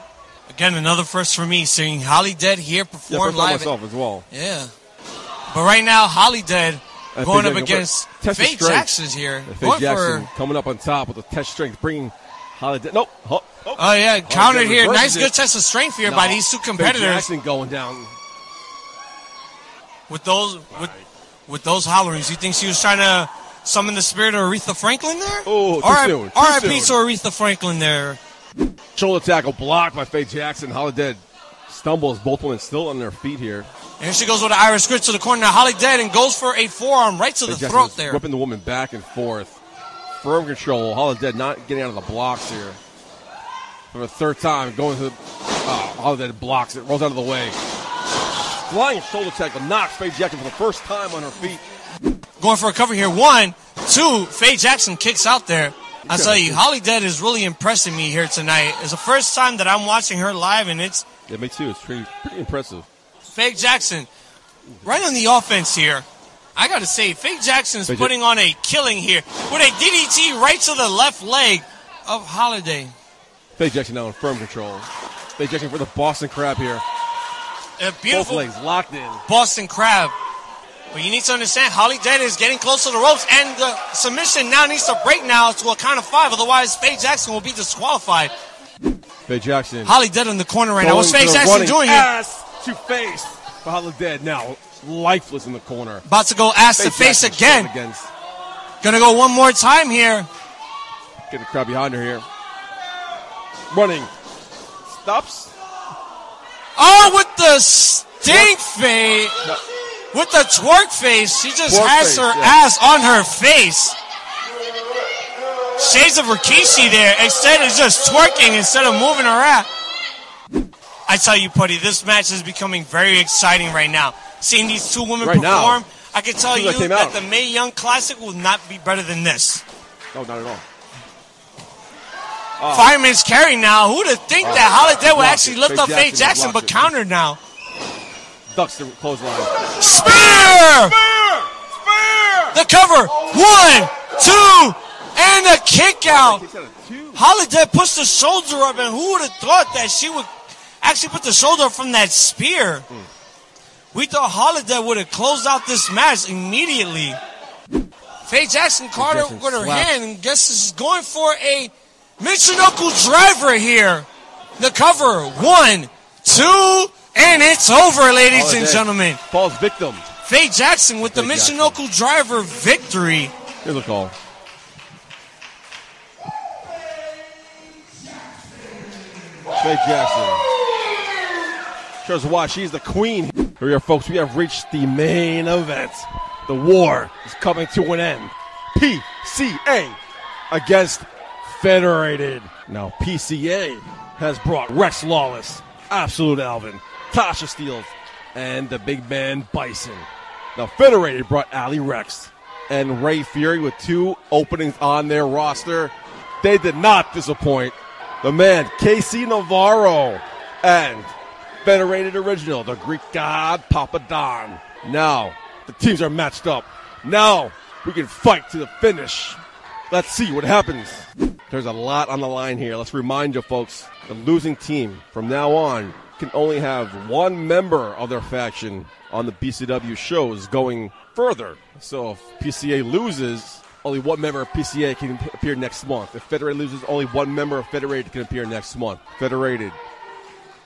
Again, another first for me, seeing Holidead here perform live. Myself as well. Yeah. But right now, Holidead going up against Faye Jackson here. Faye Jackson coming up on top with a test strength, bringing Holidead. Nope. Oh, yeah, countered here. Nice, good test of strength here by these two competitors. Faye Jackson going down. With those hollerings, you think she was trying to summon the spirit of Aretha Franklin there? Oh, too soon. R.I.P. to Aretha Franklin there. Shoulder tackle blocked by Faye Jackson. Holidead stumbles. Both women still on their feet here. And here she goes with the Irish Grip to the corner. Now Holidead and goes for a forearm right to the throat there. Whipping the woman back and forth. Firm control. Holidead not getting out of the blocks here. For the third time, going to Holidead blocks it, rolls out of the way. Flying shoulder tackle knocks Faye Jackson for the first time on her feet. Going for a cover here. 1, 2. Faye Jackson kicks out there. I tell you, Holidead is really impressing me here tonight. It's the first time that I'm watching her live, and it's... Yeah, me too. It's pretty impressive. Faye Jackson, right on the offense here. I got to say, Faye Jackson is putting on a killing here with a DDT right to the left leg of Holiday. Faye Jackson now in firm control. Faye Jackson for the Boston Crab here. A beautiful both legs locked in. Boston Crab. But you need to understand, Holidead is getting close to the ropes, and the submission now needs to break now to a count of 5. Otherwise, Faye Jackson will be disqualified. Faye Jackson. Holidead in the corner right now. What's Faye Jackson doing here? Ass to face for Holidead now lifeless in the corner. About to go ass to face again. Gonna go one more time here. Get the crowd behind her here. Running. Stops. Oh, with the stink face. No. With the twerk face. She just has her ass on her face. Shades of Rikishi there. Instead of just twerking instead of moving her ass. I tell you, Putty, this match is becoming very exciting right now. Seeing these two women perform, I can tell you that the Mae Young Classic will not be better than this. No, not at all. Fireman's carry now. Who'd have think that Holiday would actually lift up Faye Jackson, but countered now. Ducks the clothesline. Spear! The cover. 1, 2, and a kick out. Holiday puts the shoulder up, and who would have thought that she would actually put the shoulder up from that spear? We thought Holiday would have closed out this match immediately. Faye Jackson caught her with her hand, and guess she's going for a Michinoku driver here. The cover. 1, 2, and it's over, ladies and gentlemen. Falls victim. Faye Jackson with the Michinoku driver victory. Here's the call. Faye Jackson shows why she's the queen. Here we are, folks. We have reached the main event. The war is coming to an end. PCA against Federated. Now, PCA has brought Rex Lawless, Absolute Alvin, Tasha Steelz, and the big man Bison. Now, Federated brought Ali Rex and Ray Fury with 2 openings on their roster. They did not disappoint. The man, KC Navarro, and Federated Original, the Greek god Papa Don. Now, the teams are matched up. Now, we can fight to the finish. Let's see what happens. There's a lot on the line here. Let's remind you, folks, the losing team from now on can only have 1 member of their faction on the BCW shows going further. So if PCA loses, only 1 member of PCA can appear next month. If Federated loses, only 1 member of Federated can appear next month. Federated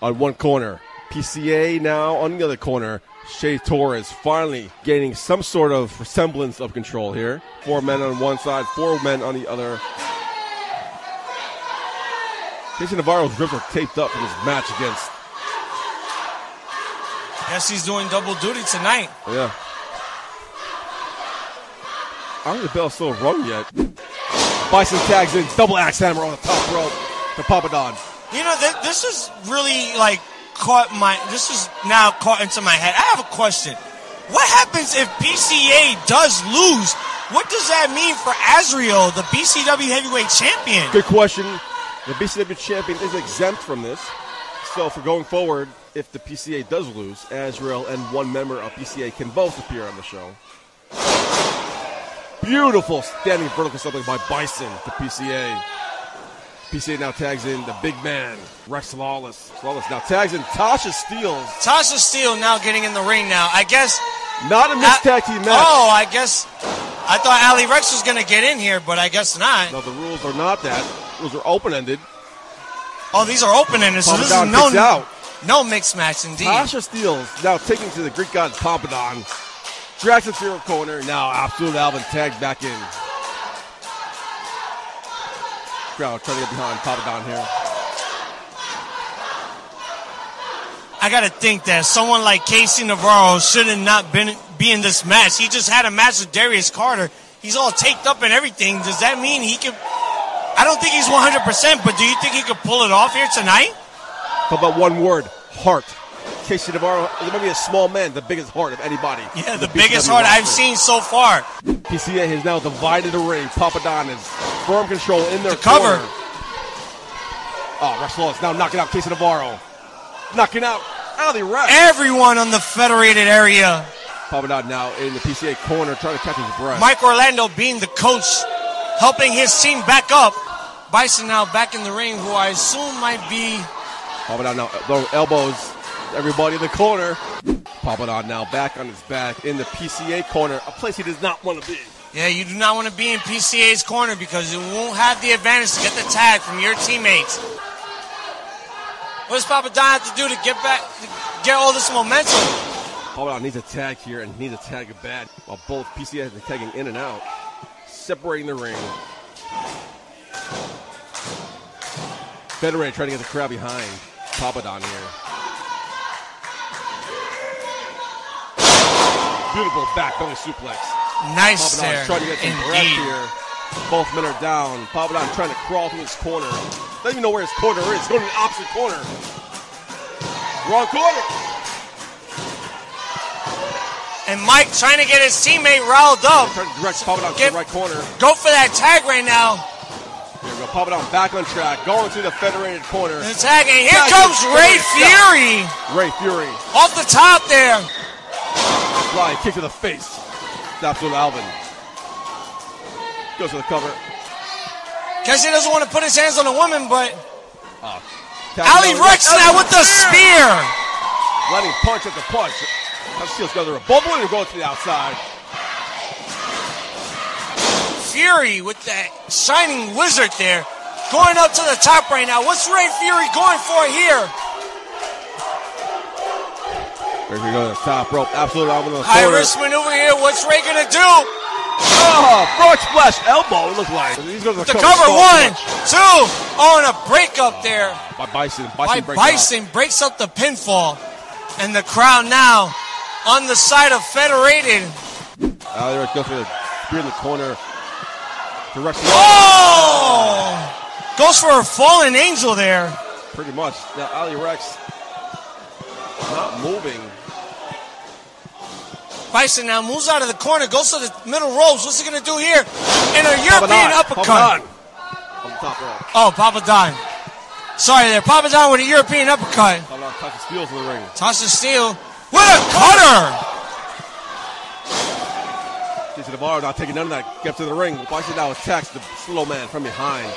on one corner. PCA now on the other corner. Shea Torres finally gaining some sort of semblance of control here. 4 men on one side, 4 men on the other. Casey Navarro's grips are taped up in his match against. Guess he's doing double duty tonight. Yeah. I don't think the bell's still rung yet. Bison tags in, double axe hammer on the top rope to Papadon. You know, this is really this is now caught into my head. I have a question. What happens if PCA does lose? What does that mean for Azriel, the BCW heavyweight champion? Good question. The BCW champion is exempt from this. So for going forward, if the PCA does lose, Azriel and one member of PCA can both appear on the show. Beautiful standing vertical something by Bison to PCA. PCA now tags in the big man, Rex Lawless. Lawless now tags in Tasha Steele. Tasha Steele now getting in the ring now. I guess. Not in this tag team match. Oh, I guess. I thought Ali Rex was going to get in here, but I guess not. No, the rules are not that. Rules are open-ended. Oh, these are open-ended, so this is no mixed match indeed. Tasha Steele now taking to the Greek god Papadon. Drags the Fear corner. Now Absolute Alvin tags back in. Crowd trying to get behind Papadon here. I got to think that someone like Casey Navarro should have not be in this match. He just had a match with Darius Carter. He's all taped up and everything. Does that mean he could... I don't think he's 100%, but do you think he could pull it off here tonight? How about one word? Heart. Casey Navarro is maybe a small man, the biggest heart of anybody. Yeah, the biggest heart I've seen so far. PCA has now divided the ring. Papadon is firm control in their cover. Oh, Rex Lawless now knocking out Casey Navarro. Knocking out Ali Rex. Everyone on the Federated area. Papadon now in the PCA corner trying to catch his breath. Mike Orlando being the coach, helping his team back up. Bison now back in the ring, who I assume might be... Papadon now throwing elbows. Everybody in the corner. Papadon now back on his back in the PCA corner, a place he does not want to be. Yeah, you do not want to be in PCA's corner because you won't have the advantage to get the tag from your teammates. What does Papadon have to do to get all this momentum? Papadon needs a tag here and needs a tag bad, while both PCA have been tagging in and out, separating the ring. Federated trying to get the crowd behind Papadon here. Beautiful back belly suplex. Nice Papadon there. trying to get some breath here. Both men are down. Papadon trying to crawl through his corner. Doesn't even know where his corner is. He's going to the opposite corner. Wrong corner. And Mike trying to get his teammate riled up. Trying to direct Papadon to the right corner. Go for that tag right now. Here we go. Papadon back on track. Going to the Federated corner. The tag, and here comes Ray Fury. Ray Fury. Off the top there. Flying kick to the face. Absolute Alvin. Goes for the cover. Guess he doesn't want to put his hands on a woman, but... Ali Rex now with the spear. Letting punch at the punch. Steele's got a bubble and going to the outside. Fury with that shining wizard there. Going up to the top right now. What's Ray Fury going for here? There we go to the top rope. Absolute Alvin on the High corner. risk maneuver here. What's Ray going to do? Oh, frog splash elbow, it looks like. He's going to the cover. 1, 2. Oh, and a breakup there. By Bison. Bison breaks up the pinfall. And the crowd now on the side of Federated. Ali Rex goes for the spear in the corner. Oh! Goes for a fallen angel there. Pretty much. Now Ali Rex not moving. Bison now moves out of the corner, goes to the middle ropes. What's he going to do here? And a European uppercut. Papadon. On the top rope. Oh, Papadon. Sorry there. Papadon with a European uppercut. Tasha Steele's in the ring. Tasha Steele with a cutter. Casey Navarro not taking none of that. Gets to the ring. Bison now attacks the slow man from behind.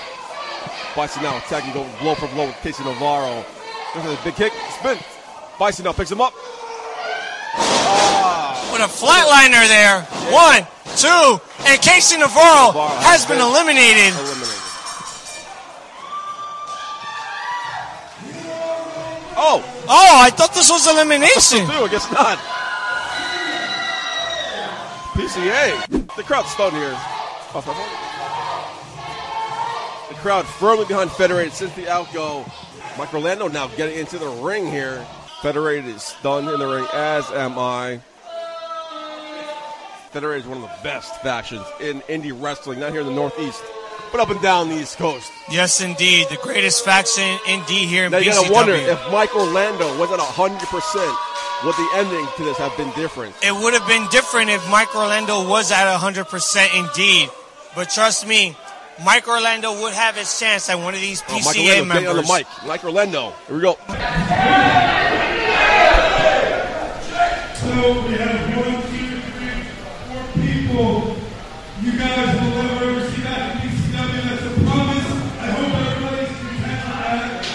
Bison now attacking, going blow for blow with Casey Navarro. Goes for the big kick. Spin. Bison now picks him up. With a flatliner there. 1, 2, and Casey Navarro has been eliminated. Oh, I thought this was elimination. I guess not. PCA. The crowd's stunned here. The crowd firmly behind Federated since the outgo. Mike Orlando now getting into the ring here. Federated is stunned in the ring, as am I. Federated is one of the best factions in indie wrestling, not here in the Northeast, but up and down the East Coast. Yes, indeed. The greatest faction indeed here in BCW. Now you gotta wonder, if Mike Orlando was at 100%, would the ending to this have been different? It would have been different if Mike Orlando was at 100% indeed. But trust me, Mike Orlando would have his chance at one of these PCA members. On the mic. Mike Orlando. Here we go. So we have 1, 2, 3, 4 people. You guys will never see that in BCW. That's a promise. I hope everybody can catch that.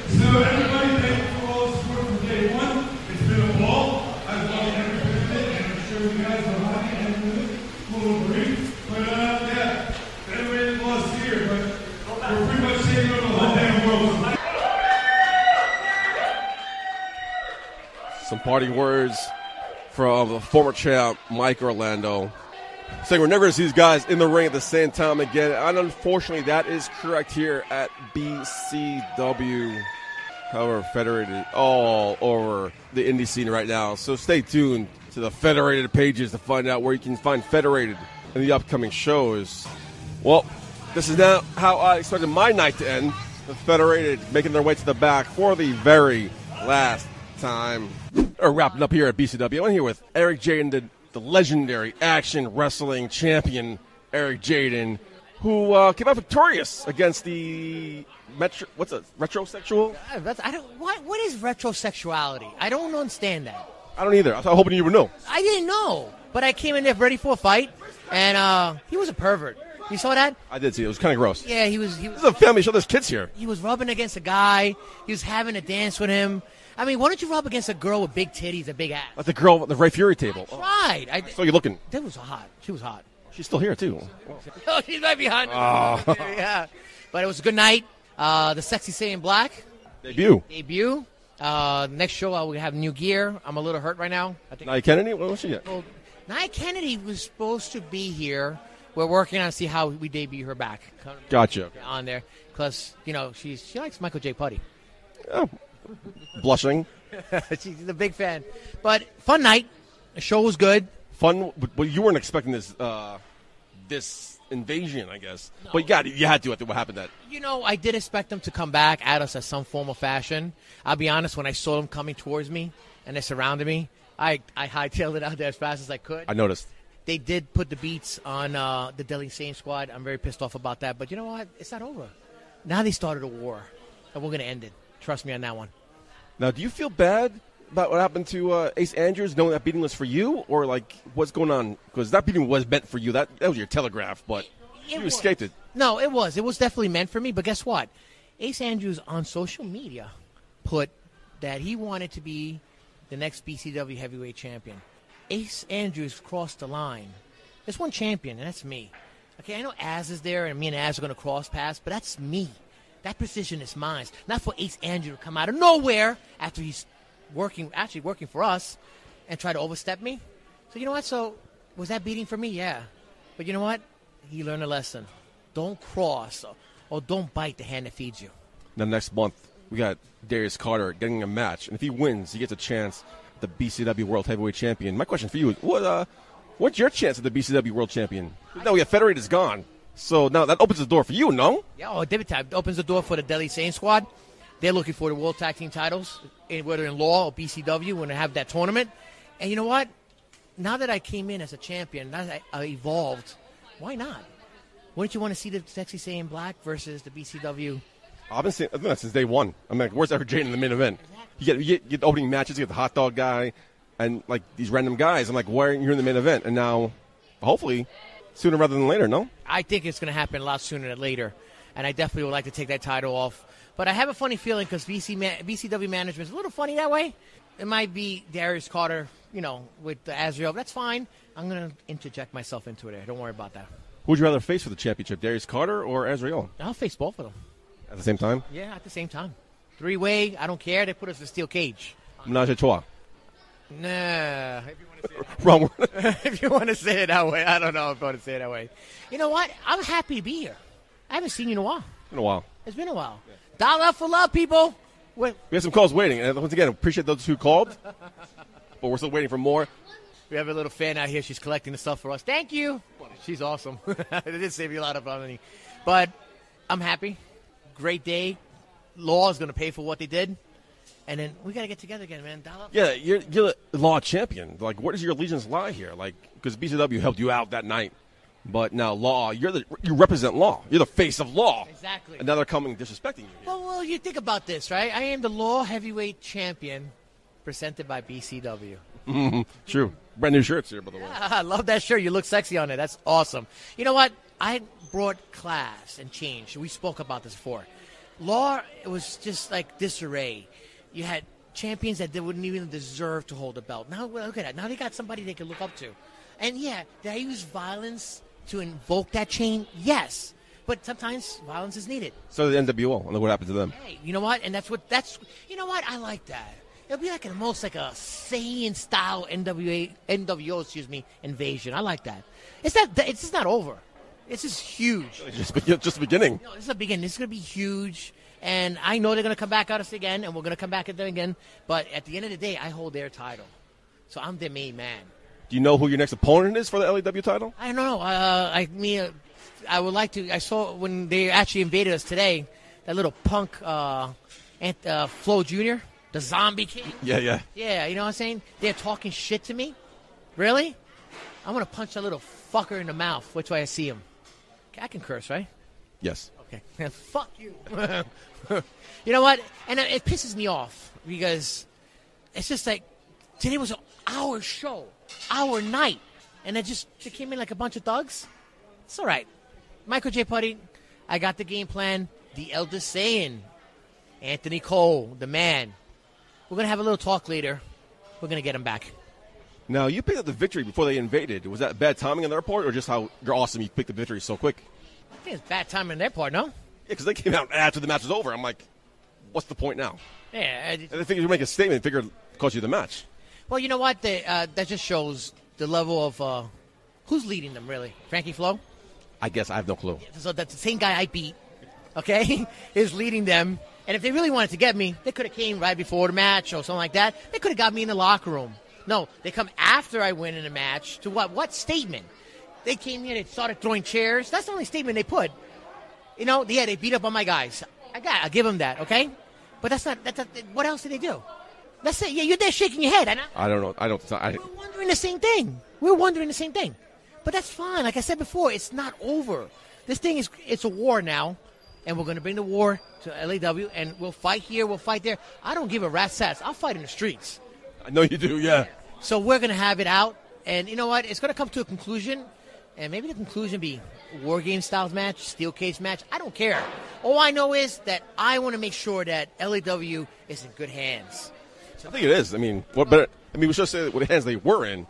So everybody, thank you for all the support from day one. It's been a ball. I've loved every bit of it, and I'm sure you guys are happy and with it. Full of grief. But yeah, Federated lost here, but we're pretty much taking over the whole damn world. Some parting words from the former champ, Mike Orlando, saying we're never going to see these guys in the ring at the same time again. And unfortunately, that is correct here at BCW. However, Federated all over the indie scene right now. So stay tuned to the Federated pages to find out where you can find Federated in the upcoming shows. Well, this is now how I expected my night to end. The Federated making their way to the back for the very last time. Wrapping up here at BCW. I'm here with Eric Jaden, the legendary Action Wrestling champion, Eric Jaden, who came out victorious against the retrosexual? What is retrosexuality? I don't understand that. I don't either. I was hoping you would know. I didn't know, but I came in there ready for a fight, and he was a pervert. You saw that? I did see it. It was kind of gross. Yeah, he was. This is a family show. There's kids here. He was rubbing against a guy. He was having a dance with him. I mean, why don't you rub against a girl with big titties and big ass? Like the girl at the Ray Fury table. Right. So you're looking. That was hot. She was hot. She's still here, too. Oh, she's right behind me. Oh. Yeah. But it was a good night. The Sexy Saiyan Black. Debut. Next show, I will have new gear. I'm a little hurt right now. Nia Kennedy? What was she get? Well, Nia Kennedy was supposed to be here. We're working on to see how we debut her back. Gotcha. On there. Because, she likes Michael J. Putty. Oh. Blushing. She's a big fan. But fun night. The show was good. Fun, but you weren't expecting this this invasion, I guess. No. But you had to after what happened. I did expect them to come back at us at some form of fashion. I'll be honest, when I saw them coming towards me and they surrounded me, I hightailed it out there as fast as I could. I noticed. They did put the beats on the Deadly Sane squad. I'm very pissed off about that. But you know what? It's not over. Now they started a war, and we're going to end it. Trust me on that one. Now, do you feel bad about what happened to Ace Andrews, knowing that beating was for you? Or, what's going on? Because that beating was meant for you. That was your telegraph, but you escaped it. No, it was. It was definitely meant for me. But guess what? Ace Andrews on social media put that he wanted to be the next BCW heavyweight champion. Ace Andrews crossed the line. There's one champion, and that's me. Okay, I know Az is there, and me and Az are going to cross paths, but that's me. That position is mine. Not for Ace Andrews to come out of nowhere after he's working for us and try to overstep me. So you know what? So was that beating for me? Yeah. But you know what? He learned a lesson. Don't cross or don't bite the hand that feeds you. Now next month, we got Darius Carter getting a match. And if he wins, he gets a chance at the BCW World Heavyweight Champion. My question for you is, what's your chance at the BCW World Champion? Now we have Federated is gone. So now that opens the door for you, no? Yeah, it opens the door for the Deadly Sane squad. They're looking for the World Tag Team titles, whether in Law or BCW, when they have that tournament. And you know what? Now that I came in as a champion, now that I evolved, why not? Wouldn't you want to see the Sexy Saiyan Black versus the BCW? I've been saying that since day one. I'm like, where's Eric Jaden in the main event? You get the opening matches, you get the hot dog guy, and these random guys. I'm like, why aren't you in the main event? And now, hopefully, sooner rather than later, no? I think it's going to happen a lot sooner than later, and I definitely would like to take that title off. But I have a funny feeling because BCW management is a little funny that way. It might be Darius Carter, with Azrael. That's fine. I'm going to interject myself into it there. Don't worry about that. Who would you rather face for the championship, Darius Carter or Azrael? I'll face both of them. At the same time? Yeah, at the same time. 3-way, I don't care. They put us in a steel cage. Menage a trois. Nah. Wrong word. If you want to say it that way, I don't know if I want to say it that way. You know what? I'm happy to be here. I haven't seen you in a while. In a while. It's been a while. Yeah. Dial up for love, people. We have some calls waiting. And once again, appreciate those who called. But we're still waiting for more. We have a little fan out here. She's collecting the stuff for us. Thank you. She's awesome. It did save you a lot of money. But I'm happy. Great day. Law is going to pay for what they did. And then we got to get together again, man. Dial up. Yeah, you're the Law champion. Like, where does your allegiance lie here? Like, because BCW helped you out that night. But now Law, you represent Law. You're the face of Law. Exactly. And now they're coming disrespecting you. Well, you think about this, right? I am the Law heavyweight champion presented by BCW. True. Brand new shirts here, by the way. Yeah, I love that shirt. You look sexy on it. That's awesome. You know what? I brought class and change. We spoke about this before. Law, it was just like disarray. You had champions that they wouldn't even deserve to hold a belt. Now, look at that. Now they got somebody they can look up to. And, yeah, did I use violence to invoke that chain? Yes. But sometimes violence is needed. So the NWO, and look what happened to them. Hey, you know what? And you know what? I like that. It'll be like almost like a Saiyan-style NWO, invasion. I like that. It's just not over. This is huge. Just the beginning. No, this is the beginning. This is going to be huge. And I know they're going to come back at us again, and we're going to come back at them again. But at the end of the day, I hold their title. So I'm their main man. Do you know who your next opponent is for the LAW title? I don't know. I would like to. I saw when they actually invaded us today, that little punk Flo Jr., the Zombie King. Yeah. Yeah, you know what I'm saying? They're talking shit to me. Really? I'm going to punch that little fucker in the mouth. Which way I see him? I can curse, right? Yes. Okay. Fuck you. You know what? And it pisses me off because it's just like today was an hour show, hour night, and they came in like a bunch of thugs. It's all right. Michael J. Putty, I got the game plan. The Elder Saiyan, Anthony Cole, the man. We're going to have a little talk later. We're going to get him back. Now, you picked up the victory before they invaded. Was that bad timing on their part, or just how you're awesome you picked the victory so quick? I think it's bad timing on their part, no? Yeah, because they came out after the match was over. I'm like, what's the point now? Yeah. And they figured you make a statement and figured it cost you the match. Well, you know what? That just shows the level of who's leading them, really. Frankie Flo? I guess I have no clue. So that's the same guy I beat, okay, is leading them. And if they really wanted to get me, they could have came right before the match or something like that. They could have got me in the locker room. No, they come after I win in a match to what? What statement? They came here, they started throwing chairs. That's the only statement they put. You know, yeah, they beat up on my guys. I'll give them that, okay? But that's not, what else did they do? That's it. Yeah, you're there shaking your head. I don't know. We're wondering the same thing. But that's fine. Like I said before, it's not over. This thing it's a war now, and we're going to bring the war to LAW, and we'll fight here, we'll fight there. I don't give a rat's ass. I'll fight in the streets. I know you do, yeah. So we're going to have it out, and you know what? It's going to come to a conclusion, and maybe the conclusion be War Game styles match, steel cage match. I don't care. All I know is that I want to make sure that LAW is in good hands. I think it is. I mean, what better? I mean, we should say what the hands they were in.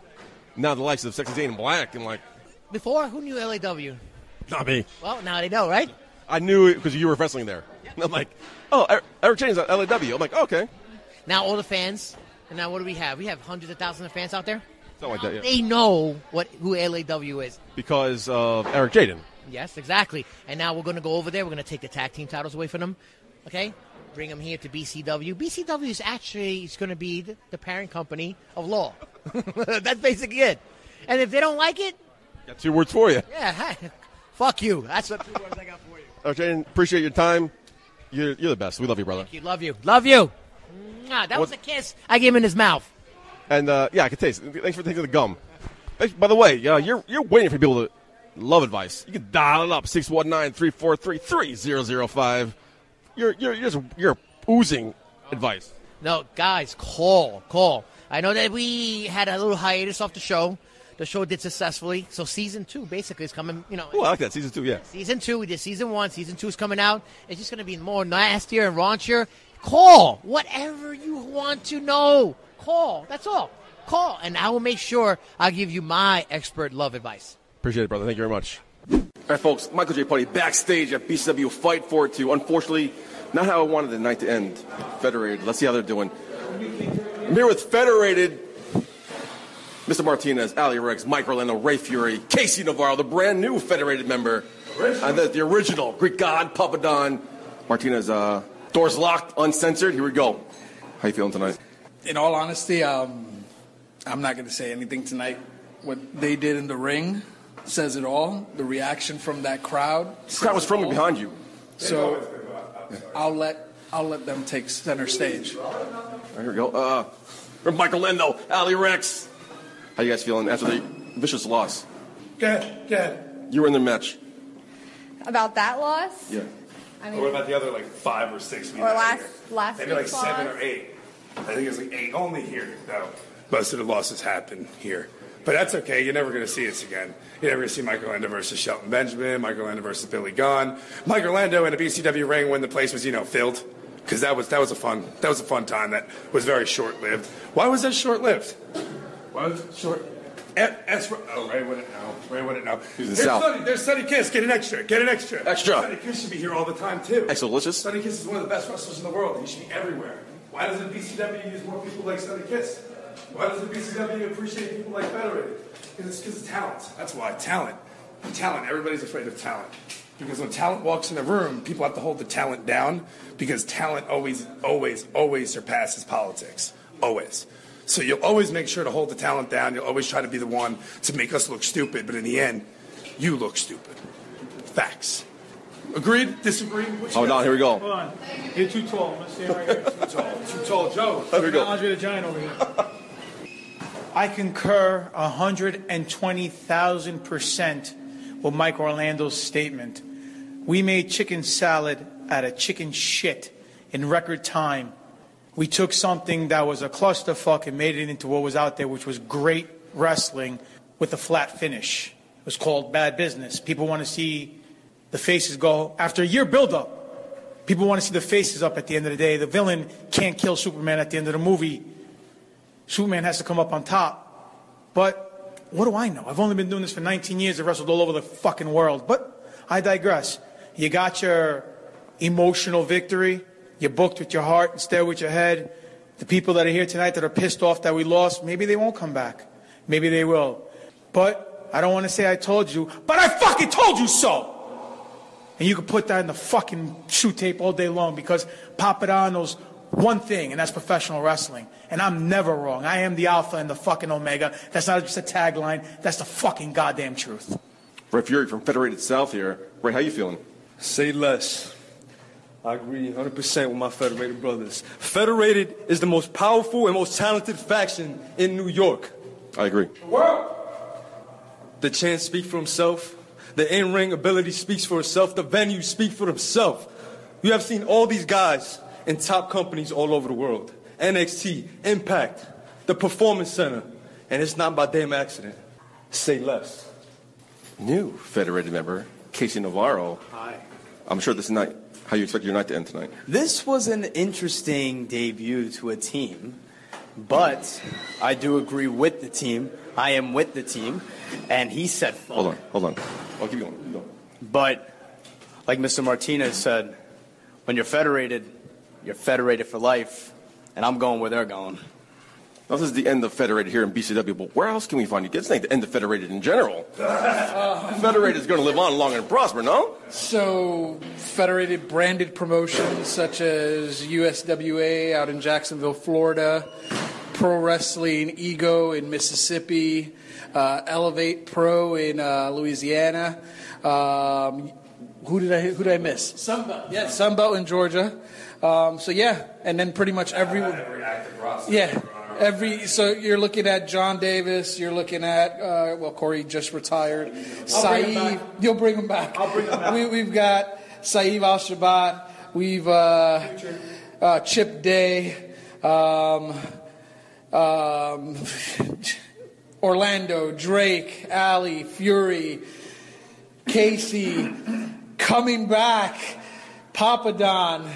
Now the likes of Sexy Zane and Black and like. Before, who knew LAW? Not me. Well, now they know, right? I knew it because you were wrestling there. And I'm like, oh, Eric Chain's at LAW. I'm like, okay. Now all the fans. And now what do we have? We have hundreds of thousands of fans out there. Something like that, yeah. They know who LAW is. Because of Eric Jaden. Yes, exactly. And now we're going to go over there. We're going to take the tag team titles away from them. Okay? Bring them here to BCW. BCW is actually going to be the parent company of Law. That's basically it. And if they don't like it... Got 2 words for you. Yeah, fuck you. That's what 2 words I got for you. Eric Jaden, appreciate your time. You're the best. We love you, brother. Thank you. Love you. Love you. That was a kiss I gave him in his mouth. And, yeah, I can taste it. Thanks for taking the gum. By the way, you're waiting for people to love advice. You can dial it up, 619-343-3005. You're oozing advice. No, guys, call. I know that we had a little hiatus off the show. The show did successfully. So season 2 basically is coming, you know. Oh, I like that. Season 2, yeah. Season 2, we did season 1. Season 2 is coming out. It's just going to be more nastier and raunchier. Call. Whatever you want to know. Call. That's all. Call. And I will make sure I'll give you my expert love advice. Appreciate it, brother. Thank you very much. All right, folks. Michael J. Putty backstage at BCW Fight 4-2. Unfortunately, not how I wanted the night to end. Federated. Let's see how they're doing. I'm here with Federated. Mr. Martinez, Ali Rex, Mike Orlando, Ray Fury, Casey Navarro, the brand new Federated member. The original Greek God, Papa Don. Martinez, doors locked, uncensored. Here we go. How you feeling tonight? In all honesty, I'm not going to say anything tonight. What they did in the ring says it all. The reaction from that crowd. The crowd was firmly behind you. So I'll let them take center stage. Here we go. Mike Orlando, Ali Rex. How you guys feeling after the vicious loss? Good. You were in the match. About that loss? Yeah. I mean, What about the other 5 or 6 we or had last here? Maybe week's 7 loss? or 8. I think it was 8 only here, though. Most of the losses happen here. But that's okay. You're never going to see us again. You're never going to see Mike Orlando versus Shelton Benjamin, Mike Orlando versus Billy Gunn. Mike Orlando in a BCW ring when the place was, filled. Because that was a fun time that was very short-lived. Why was that short-lived? Why was it short? Ray wouldn't know. Ray wouldn't know. He's in the South. There's Sonny Kiss. Get an extra. Extra. Sonny Kiss should be here all the time, too. Excellent. Sonny Kiss is one of the best wrestlers in the world. He should be everywhere. Why doesn't BCW use more people like Sonny Kiss? Why doesn't BCW appreciate people like Federated? Because it's talent. That's why. Talent. Everybody's afraid of talent. Because when talent walks in a room, people have to hold the talent down because talent always surpasses politics. Always. So you'll always make sure to hold the talent down. You'll always try to be the one to make us look stupid, but in the end, you look stupid. Facts. Agreed? Disagree? Oh, no, here we go. Hold on. You're too tall. Let's stand right here. Too tall, Joe. Here we go. Andre the Giant over here. I concur 120,000% with Mike Orlando's statement. We made chicken salad out of chicken shit in record time. We took something that was a clusterfuck and made it into what was out there, which was great wrestling with a flat finish. It was called Bad Business. People want to see the faces go. After a year build-up, people want to see the faces up at the end of the day. The villain can't kill Superman at the end of the movie. Superman has to come up on top. But what do I know? I've only been doing this for 19 years. I've wrestled all over the fucking world. But I digress. You got your emotional victory. You booked with your heart instead with your head. The people that are here tonight that are pissed off that we lost, maybe they won't come back. Maybe they will. But I don't want to say I told you, but I fucking told you so! And you can put that in the fucking shoe tape all day long because Papa Don knows one thing, and that's professional wrestling. And I'm never wrong. I am the alpha and the fucking omega. That's not just a tagline. That's the fucking goddamn truth. Ray Fury from Federated South here. Ray, how you feeling? Say less. I agree 100% with my Federated brothers. Federated is the most powerful and most talented faction in New York. I agree. The chant speaks for himself. The in-ring ability speaks for itself. The venue speaks for himself. You have seen all these guys in top companies all over the world. NXT, Impact, the Performance Center. And it's not by damn accident. Say less. New Federated member, Casey Navarro. Hi. I'm sure this is not how you expect your night to end tonight. This was an interesting debut to a team, but I do agree with the team. I am with the team, and he said fun. Hold on. I'll keep going. But, like Mr. Martinez said, when you're Federated for life, and I'm going where they're going. Now, this is the end of Federated here in BCW, but where else can we find you? It's not the end of Federated in general. Federated is going to live on long and prosper, no? So, Federated branded promotions such as USWA out in Jacksonville, Florida, Pro Wrestling Ego in Mississippi, Elevate Pro in Louisiana. Who did I miss? Sunbelt. Yeah, Sunbelt in Georgia. And then pretty much everyone. So you're looking at John Davis, you're looking at, Corey just retired. Saeed, you'll bring him back. I'll bring him back. We've got Saeed Al-Shabat, we've Chip Day, Orlando, Drake, Ali, Fury, Casey, coming back, Papa Don.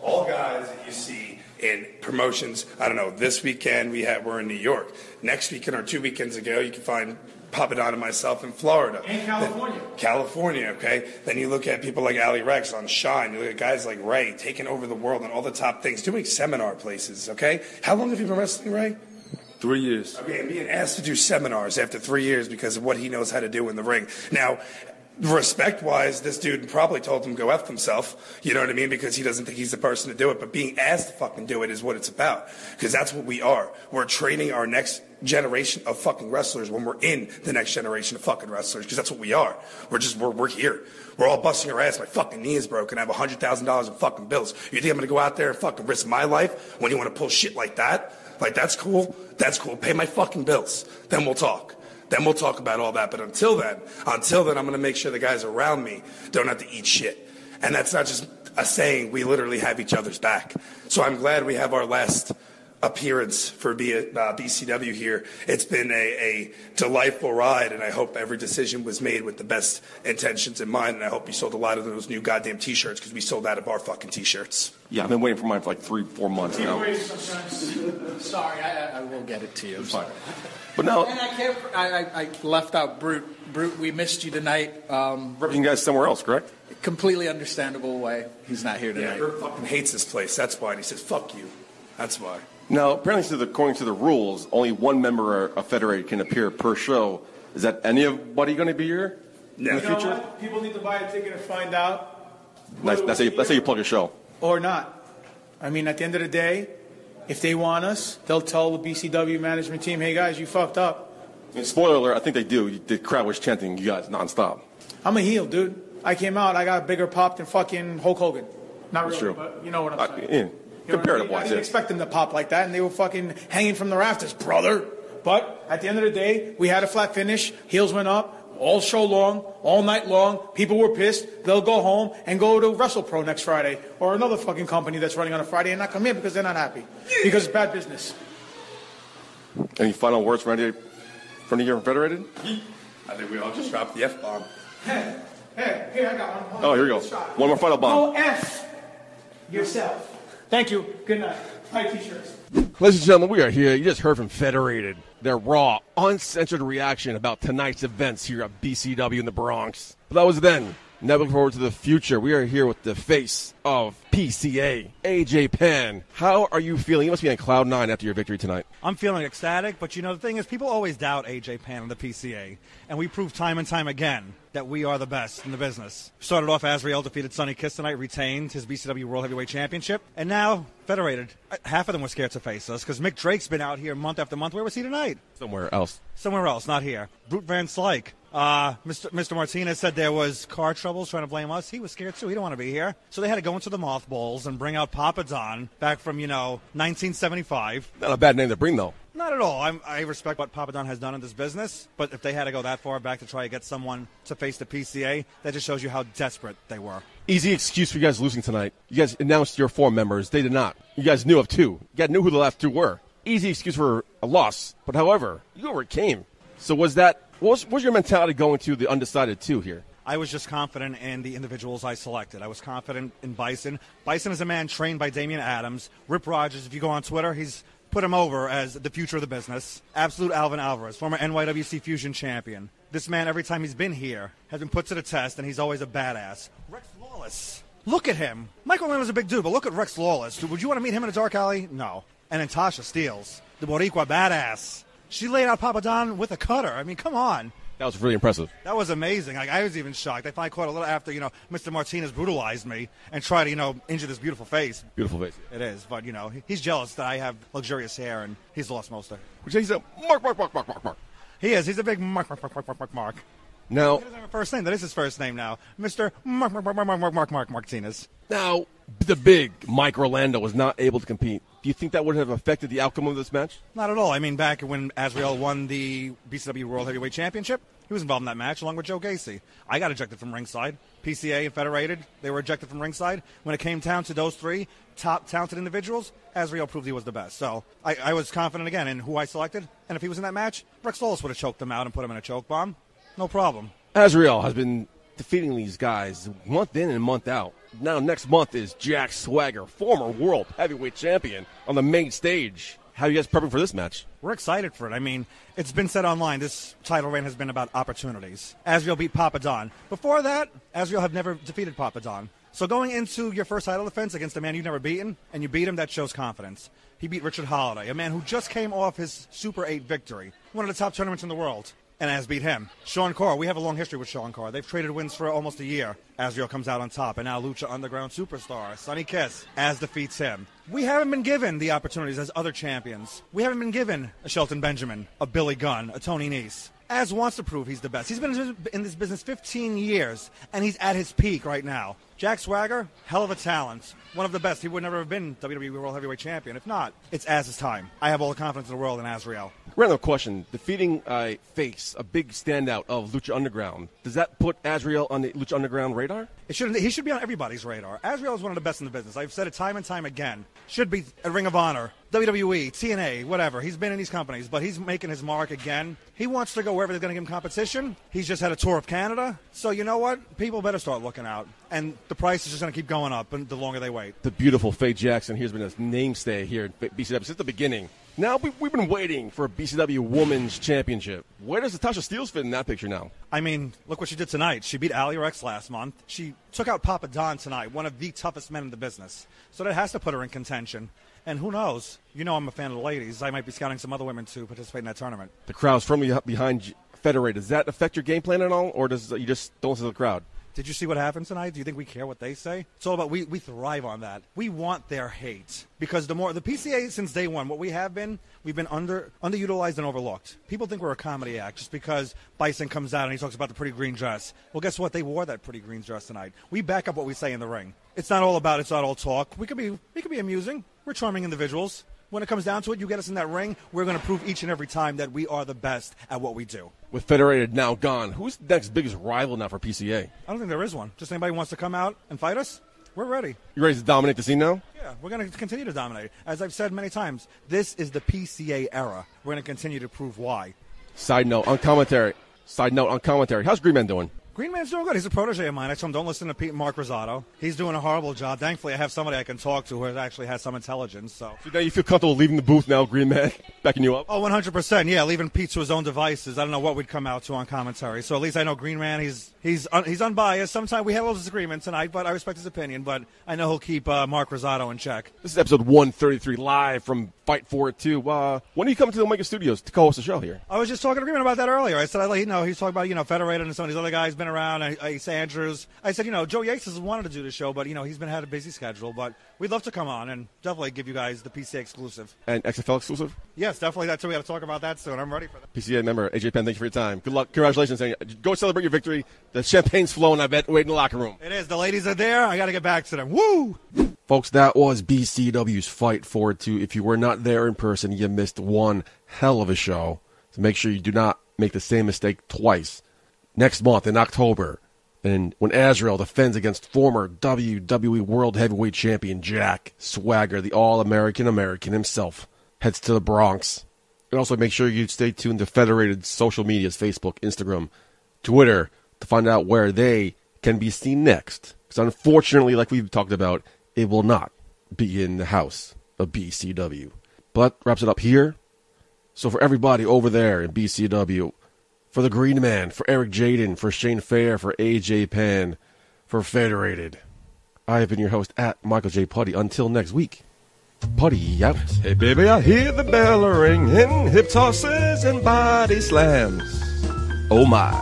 All guys that you see in promotions. I don't know, this weekend we're in New York. Next weekend or 2 weekends ago, you can find Papa Don and myself in Florida. And California. California, okay? Then you look at people like Ali Rex on Shine. You look at guys like Ray taking over the world and all the top things, doing seminar places, okay? How long have you been wrestling, Ray? 3 years. Okay, and being asked to do seminars after 3 years because of what he knows how to do in the ring. Now, respect-wise, this dude probably told him go F himself, you know what I mean, because he doesn't think he's the person to do it. But being asked to fucking do it is what it's about, because that's what we are. We're training our next generation of fucking wrestlers when we're in the next generation of fucking wrestlers, because that's what we are. We're here. We're all busting our ass. My fucking knee is broken. I have $100,000 in fucking bills. You think I'm going to go out there and fucking risk my life when you want to pull shit like that? Like, that's cool. That's cool. Pay my fucking bills. Then we'll talk. Then we'll talk about all that. But until then, I'm going to make sure the guys around me don't have to eat shit. And that's not just a saying. We literally have each other's back. So I'm glad we have our last appearance for BCW here. It's been a delightful ride, and I hope every decision was made with the best intentions in mind, and I hope you sold a lot of those new goddamn T-shirts, because we sold out of our fucking T-shirts. Yeah, I've been waiting for mine for like 3-4 months now. Sorry, I will get it to you. It's fine. But now, and I left out Brute. Brute, we missed you tonight. Representing guys somewhere else, correct? Completely understandable why he's not here tonight. Yeah, Brute fucking hates this place. That's why. And he says, fuck you. That's why. Now, apparently, according to the rules, only one member of Federated can appear per show. Is that anybody going to be here in the future? What? People need to buy a ticket and find out. Nice. That's how you plug a show. Or not. I mean, at the end of the day, if they want us, they'll tell the BCW management team, hey, guys, you fucked up. And spoiler alert, I think they do. The crowd was chanting you guys nonstop. I'm a heel, dude. I came out, I got a bigger pop than fucking Hulk Hogan. Not That's really, true. But you know what I'm saying. Yeah. Comparative-wise, I didn't expect them to pop like that, and they were fucking hanging from the rafters, brother. But at the end of the day, we had a flat finish. Heels went up all show long, all night long. People were pissed. They'll go home and go to WrestlePro next Friday, or another fucking company that's running on a Friday, and not come in because they're not happy, because it's bad business. Any final words from any of Federated? I think we all just dropped the F-bomb. Hey, here I got one. Oh, here we go. One more final bomb. Go F yourself. Thank you. Good night. Hi, T-shirts. Ladies and gentlemen, we are here. You just heard from Federated. Their raw, uncensored reaction about tonight's events here at BCW in the Bronx. But that was then. Now looking forward to the future. We are here with the face of PCA, AJ Penn. How are you feeling? You must be on cloud 9 after your victory tonight. I'm feeling ecstatic, but you know, the thing is, people always doubt AJ Penn and the PCA, and we proved time and time again that we are the best in the business. Started off, Azrael defeated Sonny Kiss tonight, retained his BCW World Heavyweight Championship, and now Federated. Half of them were scared to face us, because Mick Drake's been out here month after month. Where was he tonight? Somewhere else. Somewhere else, not here. Brute Van Slyke. Mr. Martinez said there was car troubles, trying to blame us. He was scared too. He didn't want to be here. So they had to go into the mothballs and bring out Papa Don back from, 1975. Not a bad name to bring, though. Not at all. I respect what Papa Don has done in this business, but if they had to go that far back to try to get someone to face the PCA, that just shows you how desperate they were. Easy excuse for you guys losing tonight. You guys announced your 4 members. They did not. You guys knew of 2. You guys knew who the last 2 were. Easy excuse for a loss. But however, you overcame. So what was your mentality going to the undecided 2 here? I was just confident in the individuals I selected. I was confident in Bison. Bison is a man trained by Damian Adams. Rip Rogers, if you go on Twitter, he's put him over as the future of the business. Absolute Alvin Alvarez, former NYWC Fusion champion. This man, every time he's been here, has been put to the test, and he's always a badass. Rex Lawless. Look at him. Michael Land's a big dude, but look at Rex Lawless. Would you want to meet him in a dark alley? No. And then Tasha Steeles, the Boricua badass. She laid out Papa Don with a cutter. I mean, come on. That was really impressive. That was amazing. I was even shocked. I finally caught a little after, Mr. Martinez brutalized me and tried to, injure this beautiful face. Beautiful face. It is. But, he's jealous that I have luxurious hair, and he's lost most of it. Which he's a Mark. He is. He's a big Mark. Now, he doesn't have a first name. That is his first name now. Mr. Mark Martinez. Now, the big Mike Orlando was not able to compete. Do you think that would have affected the outcome of this match? Not at all. I mean, back when Azrael won the BCW World Heavyweight Championship, he was involved in that match along with Joe Gacy. I got ejected from ringside. PCA and Federated, they were ejected from ringside. When it came down to those 3 top talented individuals, Azrael proved he was the best. So I was confident again in who I selected. And if he was in that match, Rex Lawless would have choked him out and put him in a choke bomb. No problem. Azrael has been defeating these guys month in and month out. Now next month is Jack Swagger, former world heavyweight champion, on the main stage. How are you guys prepping for this match? We're excited for it. I mean, it's been said online, this title reign has been about opportunities. Azrael beat Papa Don. Before that, Azrael had never defeated Papa Don. So going into your first title defense against a man you've never beaten, and you beat him, that shows confidence. He beat Richard Holiday, a man who just came off his Super 8 victory, one of the top tournaments in the world, and has beat him. Sean Carr, we have a long history with Sean Carr. They've traded wins for almost a year. Azrael comes out on top, and now Lucha Underground superstar Sonny Kiss defeats him. We haven't been given the opportunities as other champions. We haven't been given a Shelton Benjamin, a Billy Gunn, a Tony Nese. Az wants to prove he's the best. He's been in this business 15 years, and he's at his peak right now. Jack Swagger, hell of a talent. One of the best. He would never have been WWE World Heavyweight Champion. If not, it's Az's time. I have all the confidence in the world in Azrael. Random question. Defeating a face, a big standout of Lucha Underground, does that put Azrael on the Lucha Underground radar? He should be on everybody's radar. Azrael is one of the best in the business. I've said it time and time again. Should be at Ring of Honor, WWE, TNA, whatever. He's been in these companies, but he's making his mark again. He wants to go wherever they're going to give him competition. He's just had a tour of Canada. So you know what? People better start looking out. And the price is just going to keep going up the longer they wait. The beautiful Faye Jackson here's been a namestay here at BCW since the beginning. Now we've been waiting for a BCW Women's Championship. Where does Natasha Steeles fit in that picture now? I mean, look what she did tonight. She beat Ali Rex last month. She took out Papa Don tonight, one of the toughest men in the business. So that has to put her in contention. And who knows? You know I'm a fan of the ladies. I might be scouting some other women to participate in that tournament. The crowd's firmly behind Federated. Does that affect your game plan at all, or does you just don't listen to the crowd? Did you see what happened tonight? Do you think we care what they say? It's all about we thrive on that. We want their hate. Because the PCA since day one, what we've been underutilized and overlooked. People think we're a comedy act just because Bison comes out and he talks about the pretty green dress. Well, guess what? They wore that pretty green dress tonight. We back up what we say in the ring. It's not all talk. We could be amusing. We're charming individuals. When it comes down to it, you get us in that ring, we're going to prove each and every time that we are the best at what we do. With Federated now gone, who's the next biggest rival now for PCA? I don't think there is one. Just anybody who wants to come out and fight us, we're ready. You ready to dominate the scene now? Yeah, we're going to continue to dominate. As I've said many times, this is the PCA era. We're going to continue to prove why. Side note on commentary. How's Green Man doing? Green Man's doing good. He's a protege of mine. I told him don't listen to Mark Rosado. He's doing a horrible job. Thankfully, I have somebody I can talk to who actually has some intelligence. So now you feel comfortable leaving the booth now, Green Man, backing you up? Oh, 100%. Yeah, leaving Pete to his own devices. I don't know what we'd come out to on commentary. So at least I know Green Man, he's unbiased. Sometimes we have a little disagreement tonight, but I respect his opinion. But I know he'll keep Mark Rosado in check. This is episode 133 live from Fight for It 2. When are you coming to the Omega Studios to co-host the show here? I was just talking to Green Man about that earlier. I said, he's talking about, Federated and some of these other guys been around. Ace Andrews. I said, Joe Yates has wanted to do the show, but, he's had a busy schedule. But we'd love to come on and definitely give you guys the PCA exclusive. And XFL exclusive? Yes, definitely. That's we got to talk about that soon. I'm ready for that. PCA member, AJ Penn, thank you for your time. Good luck. Congratulations. Go celebrate your victory. The champagne's flowing, I bet. Wait in the locker room. It is. The ladies are there. I got to get back to them. Woo! Folks, that was BCW's Fight for It 2. If you were not there in person, you missed one hell of a show. So make sure you do not make the same mistake twice. Next month in October, and when Azrael defends against former WWE World Heavyweight Champion Jack Swagger, the All-American American himself, heads to the Bronx. And also make sure you stay tuned to Federated social medias, Facebook, Instagram, Twitter, to find out where they can be seen next. Because unfortunately, like we've talked about, it will not be in the house of BCW. But wraps it up here. So for everybody over there in BCW, for the Green Man, for Eric Jaden, for Shane Fair, for AJ Penn, for Federated, I have been your host at Michael J. Putty. Until next week, Putty out. Hey baby, I hear the bell ringing, hip tosses and body slams. Oh my.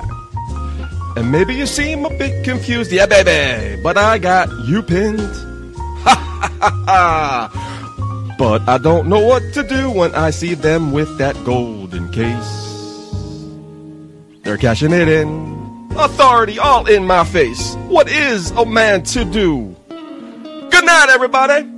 And maybe you seem a bit confused, yeah baby, but I got you pinned. Ha ha ha ha. But I don't know what to do when I see them with that golden case. They're cashing it in. Authority all in my face. What is a man to do? Good night, everybody.